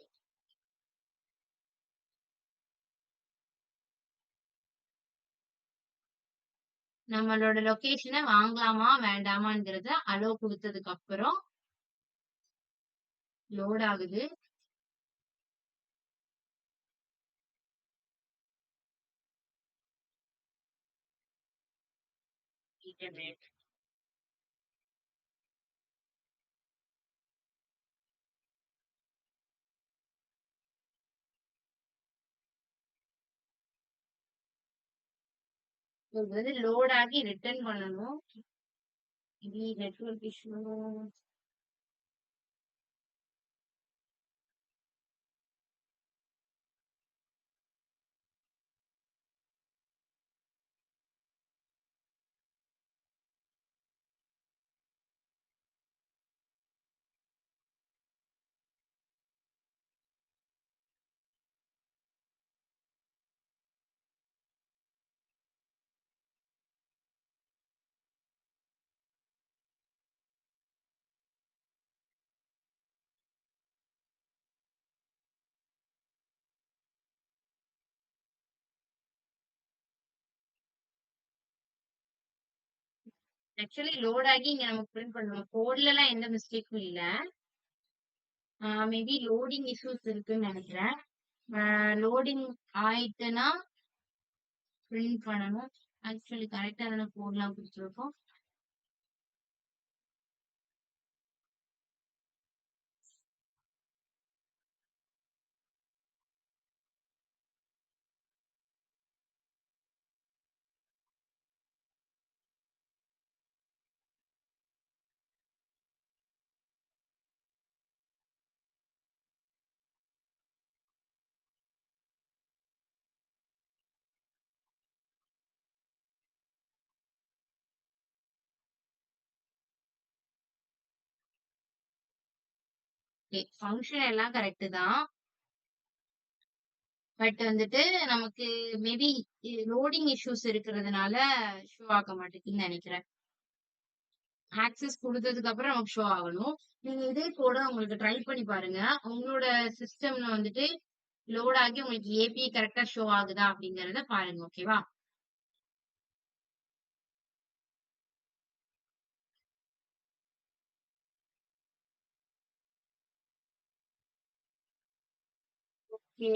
நம்மளோட லொகேஷனை வாங்கலாமா வேண்டாமாங்கிறத அலோ கொடுத்ததுக்கு அப்புறம் லோட் ஆகுது. இன்டர்நெட். இது வந்து லோட் ஆகி ரிட்டர்ன் பண்ணணும். இது நெட்வொர்க் இஷ்யூ. ஆக்சுவலி லோட் ஆகி இங்க நமக்கு பிரிண்ட் பண்ணணும். கோட்ல எல்லாம் எந்த மிஸ்டேக்கும் இல்ல. மேபி லோடிங் இஷ்யூஸ் இருக்குன்னு நினைக்கிறேன். லோடிங் ஆயிட்டுன்னா பிரிண்ட் பண்ணணும். ஆக்சுவலி கரெக்டா தானே கோட்லாம் கொடுத்துருக்கோம். ஃபங்க்ஷன் எல்லாம் கரெக்ட் தான். பட் வந்துட்டு நமக்கு மேபி லோடிங் இஷ்யூஸ் இருக்கிறதுனால ஷோ ஆக மாட்டேங்குதுன்னு நினைக்கிறேன். ஆக்சஸ் கொடுத்ததுக்கு அப்புறம் நமக்கு ஷோ ஆகணும். நீங்க இதே கூட உங்களுக்கு ட்ரை பண்ணி பாருங்க. உங்களோட சிஸ்டம்ல வந்துட்டு லோட் ஆகி உங்களுக்கு ஏபிஐ கரெக்டா ஷோ ஆகுதா அப்படிங்கறத பாருங்க. ஓகேவா? ஓகே.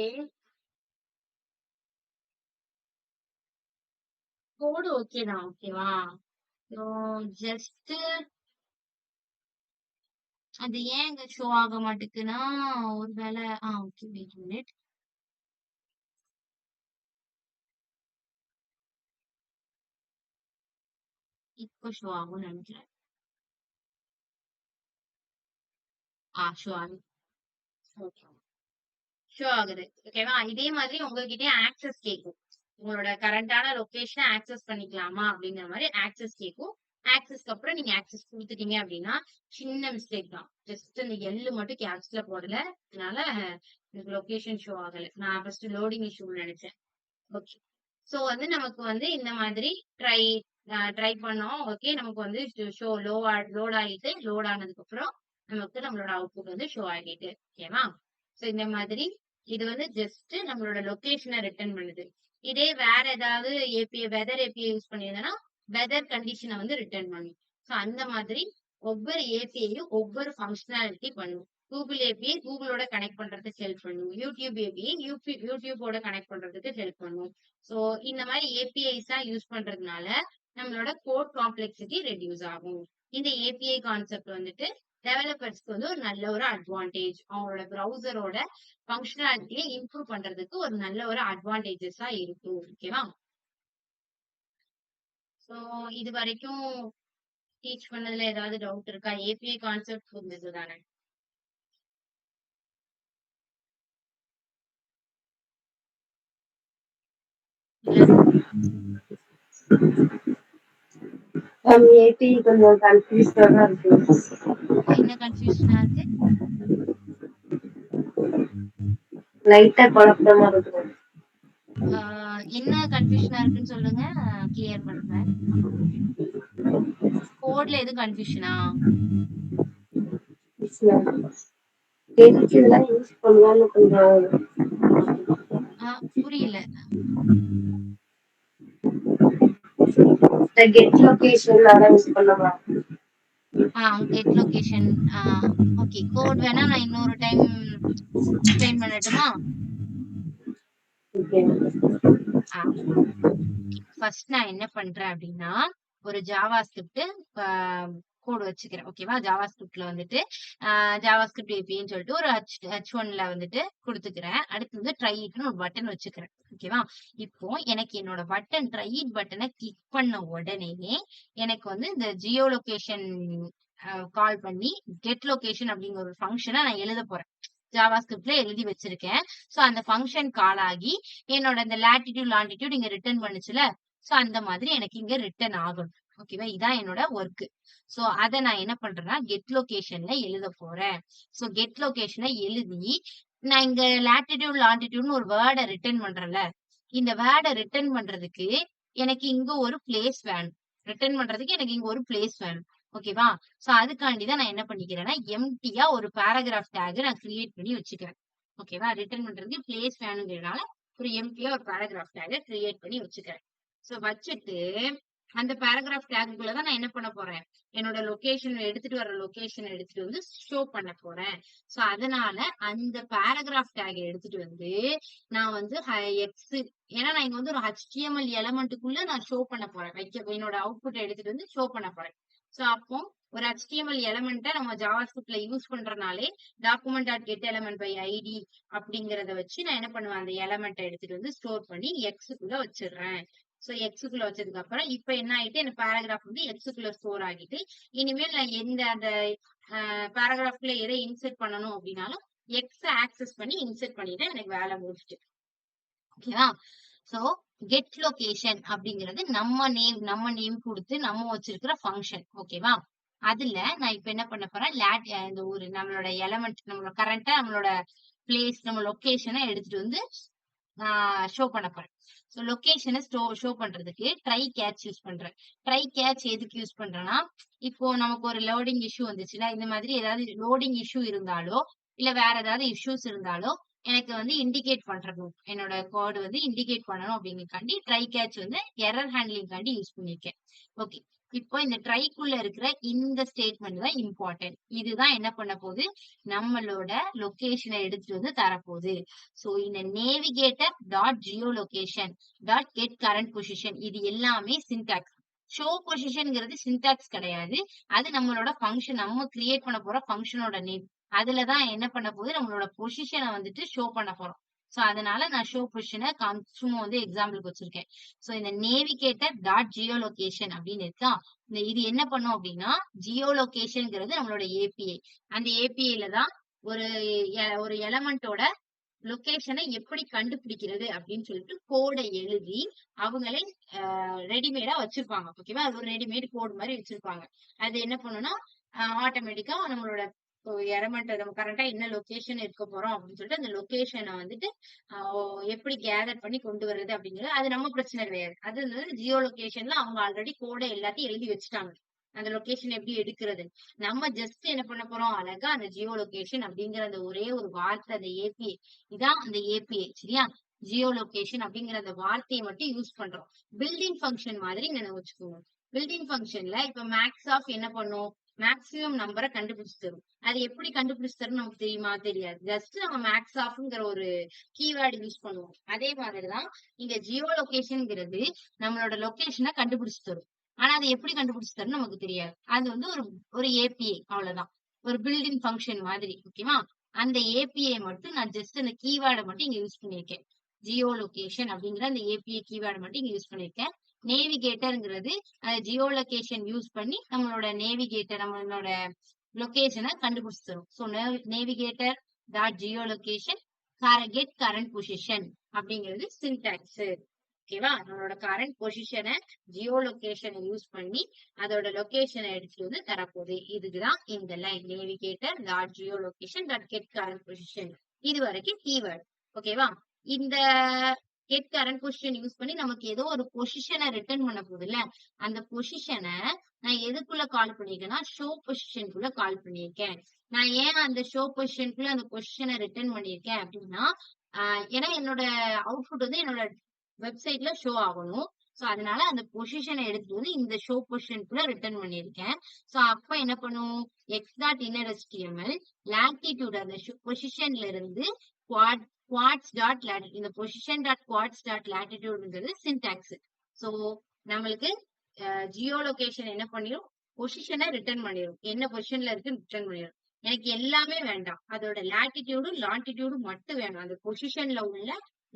கோடு ஓகே தான். ஓகேவா? ஜஸ்ட் அது ஏன் இங்க ஷோ ஆக மாட்டேங்குன்னா ஒருவேளை ஓகே வெயிட் மினிட். இப்போ ஷோ ஆகும்னு நினைக்கிறேன். ஷோ ஆகுது. ஷோ ஆகுது. ஓகேவா? இதே மாதிரி உங்ககிட்டயே ஆக்சஸ் கேக்கும். உங்களோட கரண்டான லொகேஷனை ஆக்சஸ் பண்ணிக்கலாமா அப்படிங்கிற மாதிரி ஆக்சஸ் கேக்கும். ஆக்சஸ்க்கு அப்புறம் நீங்க ஆக்சஸ் கொடுத்துட்டீங்க அப்படின்னா சின்ன மிஸ்டேக் தான். ஜஸ்ட் இந்த எல்லு மட்டும் கேப்ஸ்ல போடல. அதனால எனக்கு லொகேஷன் ஷோ ஆகல. நான் ஃபர்ஸ்ட் லோடிங் இஷ்யூன்னு நினைச்சேன். ஓகே. சோ வந்து நமக்கு வந்து இந்த மாதிரி ட்ரை ட்ரை பண்ணோம். ஓகே. நமக்கு வந்து ஷோ லோட் ஆயிட்டு லோட் ஆனதுக்கு அப்புறம் நமக்கு நம்மளோட அவுட்புட் வந்து ஷோ ஆகிட்டு. ஓகேவா? சோ இந்த மாதிரி இது வந்து ஜஸ்ட் நம்மளோட லொகேஷனை ரிட்டர்ன் பண்ணுது. இதே வேற ஏதாவது ஏபிஐ வெதர் ஏபிஐ யூஸ் பண்ணியிருந்தேன்னா வெதர் கண்டிஷனை வந்து ரிட்டர்ன் பண்ணும். சோ அந்த மாதிரி ஒவ்வொரு ஏபிஐயும் ஒவ்வொரு ஃபங்க்ஷனாலிட்டி பண்ணும். கூகுள் ஏபிஐ கூகுளோட கனெக்ட் பண்றதுக்கு ஹெல்ப் பண்ணும். யூடியூப் ஏபிஐ யூடியூபோட கனெக்ட் பண்றதுக்கு ஹெல்ப் பண்ணும். சோ இந்த மாதிரி ஏபிஐஸ் யூஸ் பண்றதுனால நம்மளோட கோட் காம்ப்ளெக்சிட்டி ரெடியூஸ் ஆகும். இந்த ஏபிஐ கான்செப்ட் வந்துட்டு டெவலப்பர்ஸ்க்கு வந்து ஒரு நல்ல ஒரு அட்வான்டேஜ். அவங்களோட ப்ரௌசரோட ஃபங்க்ஷனாலிட்டியை இம்ப்ரூவ் பண்றதுக்கு ஒரு நல்ல ஒரு அட்வான்டேஜஸா இருக்கும். ஓகேவா? சோ இது வரைக்கும் டீச் பண்ணதுல ஏதாவது டவுட் இருக்கா? ஏபிஐ கான்செப்ட் புரிஞ்சது தானே? ஏபிஐ கொஞ்சம் கன்ஃபியூஸ்டா தான் இருக்கு. என்ன கன்ஃபியூஷனா இருக்கு? லைட்டா குழப்பமா இருக்கு. என்ன கன்ஃபியூஷனா இருக்குன்னு சொல்லுங்க. கிளியர் பண்றேன். கோட்ல எது கன்ஃபியூஷனா? எதுக்கு இதெல்லாம் யூஸ் பண்ணலாம்னு கொஞ்சம் புரியல. கெட் லொகேஷன் யூஸ் பண்ணலாம். Get location. ஓகே, கோட் வேணா நான் இன்னொரு டைம் எக்ஸ்பிளைன் பண்ணட்டுமா? ஓகே. ஃபர்ஸ்ட் நான் என்ன பண்றேன் அப்படின்னா, ஒரு ஜாவா ஸ்கிரிப்ட் கோட் வச்சுக்கிறேன். ஓகேவா? ஜாவா ஸ்கிரிப்ட்ல வந்துட்டு ஜாவா ஸ்கிரிப்ட் ஏபின்னு சொல்லிட்டு ஒரு H1ல வந்துட்டு கொடுத்துக்கிறேன். அடுத்து வந்து ட்ரை இட்னு ஒரு பட்டன் வச்சுக்கிறேன். ஓகேவா? இப்போ எனக்கு என்னோட பட்டன் ட்ரை இட் பட்டனை கிளிக் பண்ண உடனே எனக்கு வந்து இந்த ஜியோ லொகேஷன் கால் பண்ணி கெட் லொகேஷன் அப்படிங்கிற ஒரு ஃபங்க்ஷனை நான் எழுத போறேன். ஜாவா ஸ்கிரிப்ட்ல எழுதி வச்சிருக்கேன். சோ அந்த ஃபங்க்ஷன் கால் ஆகி என்னோட இந்த லாட்டிடியூட் லாங்கிடியூட் இங்க ரிட்டர்ன் பண்ணுச்சுல, சோ அந்த மாதிரி எனக்கு இங்க ரிட்டர்ன் ஆகணும். ஓகேவா? இதான் என்னோட ஒர்க். சோ அத நான் என்ன பண்றேன்னா கெட் லொகேஷன்ல எழுத போறேன். சோ கெட் லொகேஷனை எழுதி நான் இங்க லாட்டிடியூட் லாங்கிடியூட்னு ஒரு வேர்டை ரிட்டர்ன் பண்றேன்ல, இந்த வேர்டை ரிட்டர்ன் பண்றதுக்கு எனக்கு இங்க ஒரு பிளேஸ் வேணும். ரிட்டர்ன் பண்றதுக்கு எனக்கு இங்க ஒரு பிளேஸ் வேணும். ஓகேவா? சோ அதுக்காண்டி தான் நான் என்ன பண்ணிக்கிறேன்னா எம்டியா ஒரு பேராகிராஃப் டேக் நான் கிரியேட் பண்ணி வச்சுக்கிறேன். ஓகேவா? ரிட்டர்ன் பண்றதுக்கு பிளேஸ் வேணுங்கிறதுனால ஒரு எம்டியா ஒரு பேராகிராஃப் டேக் கிரியேட் பண்ணி வச்சுக்கிறேன். சோ வச்சுட்டு அந்த பேராகிராஃப் டேக்குள்ள தான் நான் என்ன பண்ண போறேன், என்னோட லொகேஷன் எடுத்துட்டு வர லொகேஷன் எடுத்துட்டு வந்து ஷோ பண்ண போறேன். சோ அதனால அந்த பேராகிராஃப் டேக் எடுத்துட்டு வந்து நான் வந்து எக்ஸ், ஏன்னா நான் இங்க வந்து ஒரு HTML எலமெண்ட்டுக்குள்ள நான் ஷோ பண்ண போறேன். என்னோட அவுட்புட் எடுத்துட்டு வந்து ஷோ பண்ண போறேன். சோ அப்போ ஒரு HTML எலமெண்ட்டை நம்ம ஜாவாஸ்கிரிப்ட்ல யூஸ் பண்றனாலே document dot get element by ID அப்படிங்கறத வச்சு நான் என்ன பண்ணுவேன், அந்த எலமெண்ட்டை எடுத்துட்டு வந்து ஸ்டோர் பண்ணி எக்ஸுக்குள்ள வச்சிடுறேன். சோ எக்ஸுக்குள்ள வச்சதுக்கு அப்புறம் இப்ப என்ன ஆயிட்டு எனக்கு பேராகிராஃப் வந்து எக்ஸுக்குள்ள ஸ்டோர் ஆகிட்டு இனிமேல் நான் எந்த அந்த பேராகிராஃப்ல எதை இன்செர்ட் பண்ணணும் அப்படின்னாலும் எக்ஸ் ஆக்சஸ் பண்ணி இன்செர்ட் பண்ணிட்டு எனக்கு வேலை முடிச்சுட்டு. ஓகேவா? சோ கெட் லொகேஷன் அப்படிங்கிறது நம்ம நேம் கொடுத்து நம்ம வச்சிருக்கிற ஃபங்க்ஷன். ஓகேவா? அதுல நான் இப்ப என்ன பண்ண போறேன், இந்த ஒரு நம்மளோட எலமெண்ட், நம்மளோட கரண்டா நம்மளோட பிளேஸ், நம்ம லொகேஷனை எடுத்துட்டு வந்து ஷோ பண்ண போறேன். சோ லொகேஷனை ஷோ பண்றதுக்கு ட்ரை கேட்ச் யூஸ் பண்றேன். ட்ரை கேட்ச் எதுக்கு யூஸ் பண்றேன்னா, இப்போ நமக்கு ஒரு லோடிங் இஷ்யூ வந்துச்சுன்னா, இந்த மாதிரி ஏதாவது லோடிங் இஷ்யூ இருந்தாலோ இல்ல வேற ஏதாவது இஷ்யூஸ் இருந்தாலோ எனக்கு வந்து இண்டிகேட் பண்றணும், என்னோட கோட் வந்து இண்டிகேட் பண்ணணும் அப்படிங்கறதுக்காண்டி ட்ரை கேட்ச் வந்து எரர் ஹேண்ட்லிங் காண்டி யூஸ் பண்ணிருக்கேன். ஓகே, இப்போ இந்த ட்ரைக்குள்ள இருக்கிற இந்த ஸ்டேட்மெண்ட் தான் இம்பார்ட்டன்ட். இதுதான் என்ன பண்ண போகுது, நம்மளோட லொகேஷனை எடுத்துட்டு வந்து தரப்போகுது. சோ இந்த navigator dot Jio location dot get current position இது எல்லாமே சின்டாக்ஸ். ஷோ பொசிஷன்ங்கிறது சின்டாக்ஸ் கிடையாது, அது நம்மளோட ஃபங்க்ஷன், நம்ம கிரியேட் பண்ண போற ஃபங்க்ஷனோட நேம். அதுலதான் என்ன பண்ண போகுது, நம்மளோட பொசிஷனை வந்துட்டு ஷோ பண்ண போறோம். சோ அதனால நான் ஷோ பொசிஷனை சும்மா வந்து எக்ஸாம்பிளுக்கு வச்சிருக்கேன். சோ இந்த நேவிகேட்டர் டாட் ஜியோ லொகேஷன் அப்படின்னு இருக்கா, இது என்ன பண்ணும் அப்படின்னா, ஜியோ லொகேஷன்ங்கிறது நம்மளோட ஏபிஐ. அந்த ஏபிஐல தான் ஒரு எலமெண்டோட லொகேஷனை எப்படி கண்டுபிடிக்கிறது அப்படின்னு சொல்லிட்டு கோடை எழுதி அவங்களே ரெடிமேடா வச்சிருப்பாங்க. ஓகேவா? அது ஒரு ரெடிமேட் கோட் மாதிரி வச்சிருப்பாங்க. அது என்ன பண்ணும்னா ஆட்டோமேட்டிக்கா நம்மளோட எலமெண்ட் நம்ம கரெக்டா என்ன லொகேஷன் இருக்க போறோம் அப்படின்னு சொல்லிட்டு அந்த லொகேஷனை வந்துட்டு எப்படி கேதர் பண்ணி கொண்டு வர்றது அப்படிங்கிறது அது நம்ம பிரச்சனை கிடையாது. அது வந்து ஜியோ லொகேஷன்ல அவங்க ஆல்ரெடி கோடை எல்லாத்தையும் எழுதி வச்சுட்டாங்க, அந்த லொகேஷன் எப்படி எடுக்கிறது. நம்ம ஜஸ்ட் என்ன பண்ண போறோம், அழகா அந்த ஜியோ லொகேஷன் அப்படிங்கிற அந்த ஒரே ஒரு வார்த்தை, அந்த ஏபிஐ இதான் அந்த ஏபிஐ. சரியா? ஜியோ லொகேஷன் அப்படிங்கிற அந்த வார்த்தையை மட்டும் யூஸ் பண்றோம். பில்டிங் ஃபங்க்ஷன் மாதிரி நினைச்சுக்கோங்க. பில்டிங் ஃபங்க்ஷன்ல இப்ப மேக்ஸ் ஆஃப் என்ன பண்ணும், மேக்ஸிமம் நம்பரை கண்டுபிடிச்சு தரும். அது எப்படி கண்டுபிடிச்சு தரும் நமக்கு தெரியுமா? தெரியாது. ஜஸ்ட் நம்ம மேக்ஸ் ஆஃப்ங்கிற ஒரு கீவேர்டு யூஸ் பண்ணுவோம். அதே மாதிரிதான் இங்க ஜியோ லொகேஷன்ங்கிறது நம்மளோட லொகேஷனை கண்டுபிடிச்சு தரும். ஆனா அது எப்படி கண்டுபிடிச்சு தரும் நமக்கு தெரியாது. அது வந்து ஒரு ஏபிஐ, அவ்வளவுதான். ஒரு பில்டிங் ஃபங்க்ஷன் மாதிரி. ஓகேவா? அந்த ஏபிஐ மட்டும் நான் ஜஸ்ட் அந்த கீவேர்டை மட்டும் இங்க யூஸ் பண்ணிருக்கேன். ஜியோ லொகேஷன் அப்படிங்கிற அந்த ஏபிஐ கீவேர்டு மட்டும் இங்க யூஸ் பண்ணிருக்கேன். நேவிகேட்டர்ங்கிறது ஜியோ லொகேஷன் யூஸ் பண்ணி நம்மளோட நேவிகேட்டர் நம்மளோட லொகேஷனை கண்டுபிடிச்சு தரும். So navigator dot geolocation get current position அப்படிங்கிறது சின்டாக்ஸ். ஓகேவா? நம்மளோட கரண்ட் பொசிஷனை ஜியோ லொகேஷனை யூஸ் பண்ணி அதோட லொகேஷனை எடுத்துட்டு வந்து தரப்போகுது. இதுதான் இந்த line navigator dot Jio location dot get current position. இது வரைக்கும் கீவேர்ட். ஓகேவா? இந்த கெட் கரண்ட் பொசிஷன் யூஸ் பண்ணி நமக்கு ஏதோ ஒரு பொசிஷனை ரிட்டர்ன் பண்ண போகுதுல்ல, அந்த பொசிஷனை நான் எதுக்குள்ள கால் பண்ணிருக்கேன்னா ஷோ பொசிஷனுக்குள்ள கால் பண்ணியிருக்கேன். நான் ஏன் அந்த ஷோ பொசிஷனுக்குள்ள அந்த பொசிஷனை ரிட்டர்ன் பண்ணியிருக்கேன் அப்படின்னா, ஏன்னா என்னோட அவுட்புட் வந்து என்னோட வெப்சைட்ல ஷோ ஆகணும். சோ அதனால அந்த பொசிஷனை எடுத்துட்டு வந்து இந்த ஷோ பொசிஷனுக்குள்ள ரிட்டர்ன் பண்ணியிருக்கேன். சோ அப்ப என்ன பண்ணும், x dot inner HTML latitude அந்த பொசிஷன்ல இருந்து குவாட்ஸ் டாட் லாட்டிடியூட், இந்த பொசிஷன் டாட் குவாட்ஸ் டாட் லாட்டிடியூட்ங்கிறது சின்டாக்ஸ். சோ நம்மளுக்கு ஜியோ லொகேஷன் என்ன பண்ணிரும், பொசிஷனை ரிட்டர்ன் பண்ணிரும், என்ன பொசிஷன்ல இருக்கு ரிட்டர்ன் பண்ணிரும். எனக்கு எல்லாமே வேண்டாம், அதோட லாட்டிடியூடும் லாங்கிடியூடும் மட்டும் வேணும், அந்த பொசிஷன்ல உள்ள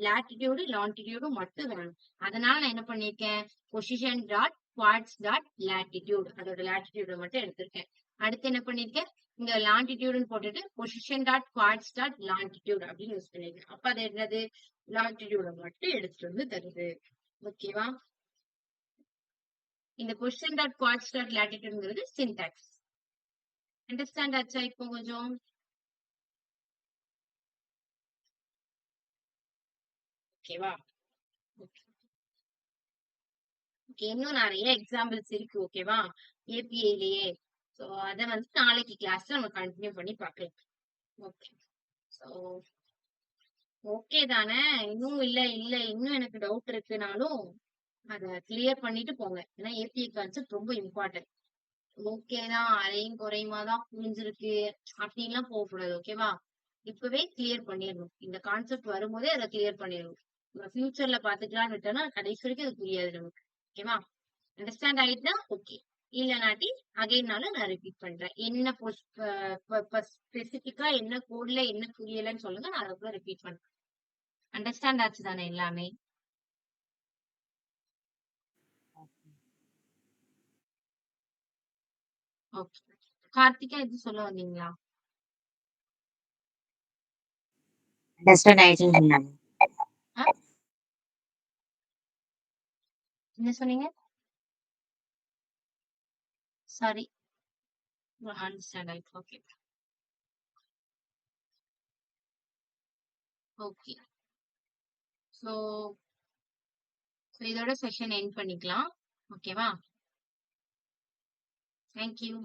லாட்டிடியூடு லாங்கிடியூடு மட்டும் வேணும். அதனால நான் என்ன பண்ணிருக்கேன், position dot coords dot latitude அதோட லாட்டிடியூட மட்டும் எடுத்திருக்கேன். அடுத்து என்ன பண்ணிருக்கேன், இங்க லாங்கிடியூடுன்னு போட்டுட்டு position dot coords dot longitude அப்படின்னு யூஸ் பண்ணிருக்கேன். அப்ப அது என்னது, லாங்கிடியூட மட்டும் எடுத்துட்டு வந்து தருது. ஓகேவா, இந்த பொசிஷன் டாட் குவாட்ஸ் டாட் லாட்டிடியூட்ங்கிறது சின்டாக்ஸ். அண்டர்ஸ்டாண்ட் ஆச்சா இப்போ கொஞ்சம்? ஓகேவா, ஓகே, இன்னும் நிறைய எக்ஸாம்பிள்ஸ் இருக்கு. ஓகேவா, ஏபிஐலயே. சோ அத வந்து நாளைக்கு கிளாஸ்ல நம்ம கண்டினியூ பண்ணி பார்க்கலாம். ஓகே, சோ ஓகே தானே? இன்னும் இல்ல இல்ல இன்னும் எனக்கு டவுட் இருக்குனாலும் அத கிளியர் பண்ணிட்டு போங்க. ஏன்னா ஏபிஐ கான்செப்ட் ரொம்ப இம்பார்ட்டன்ட். ஓகேதான், அரையும் குறையுமா தான் புரிஞ்சிருக்கு அப்படின்லாம் போகக்கூடாது. ஓகேவா, இப்பவே கிளியர் பண்ணிடணும். இந்த கான்செப்ட் வரும்போதே அதை கிளியர் பண்ணிடணும். ஃபியூச்சர்ல பாத்துக்கலாம்னு விட்டோம்னா கடைசி வரைக்கும் அது புரியாது நமக்கு. ஓகேவா, அண்டர்ஸ்டாண்ட் ஆயிட்டா ஓகே, இல்லனாட்டி அகைன்னாலும் நான் ரிப்பீட் பண்றேன். என்ன ஸ்பெசிபிக்கா என்ன கோட்ல என்ன புரியலன்னு சொல்லுங்க, நான் அதை கூட ரிப்பீட் பண்றேன். அண்டர்ஸ்டாண்ட் ஆச்சு தானே எல்லாமே? ஓகே, கார்த்திகா எது சொல்ல வந்தீங்களா? அண்டர்ஸ்டாண்ட் ஆயிடுச்சுன்னு சொன்னாங்க. என்ன சொன்னீங்க? சாரி, அண்டர்ஸ்டாண்ட் ஆயிடுச்சு. ஓகே ஓகே, ஸோ இதோட செஷன் எண்ட் பண்ணிக்கலாம். ஓகேவா, தேங்க்யூ.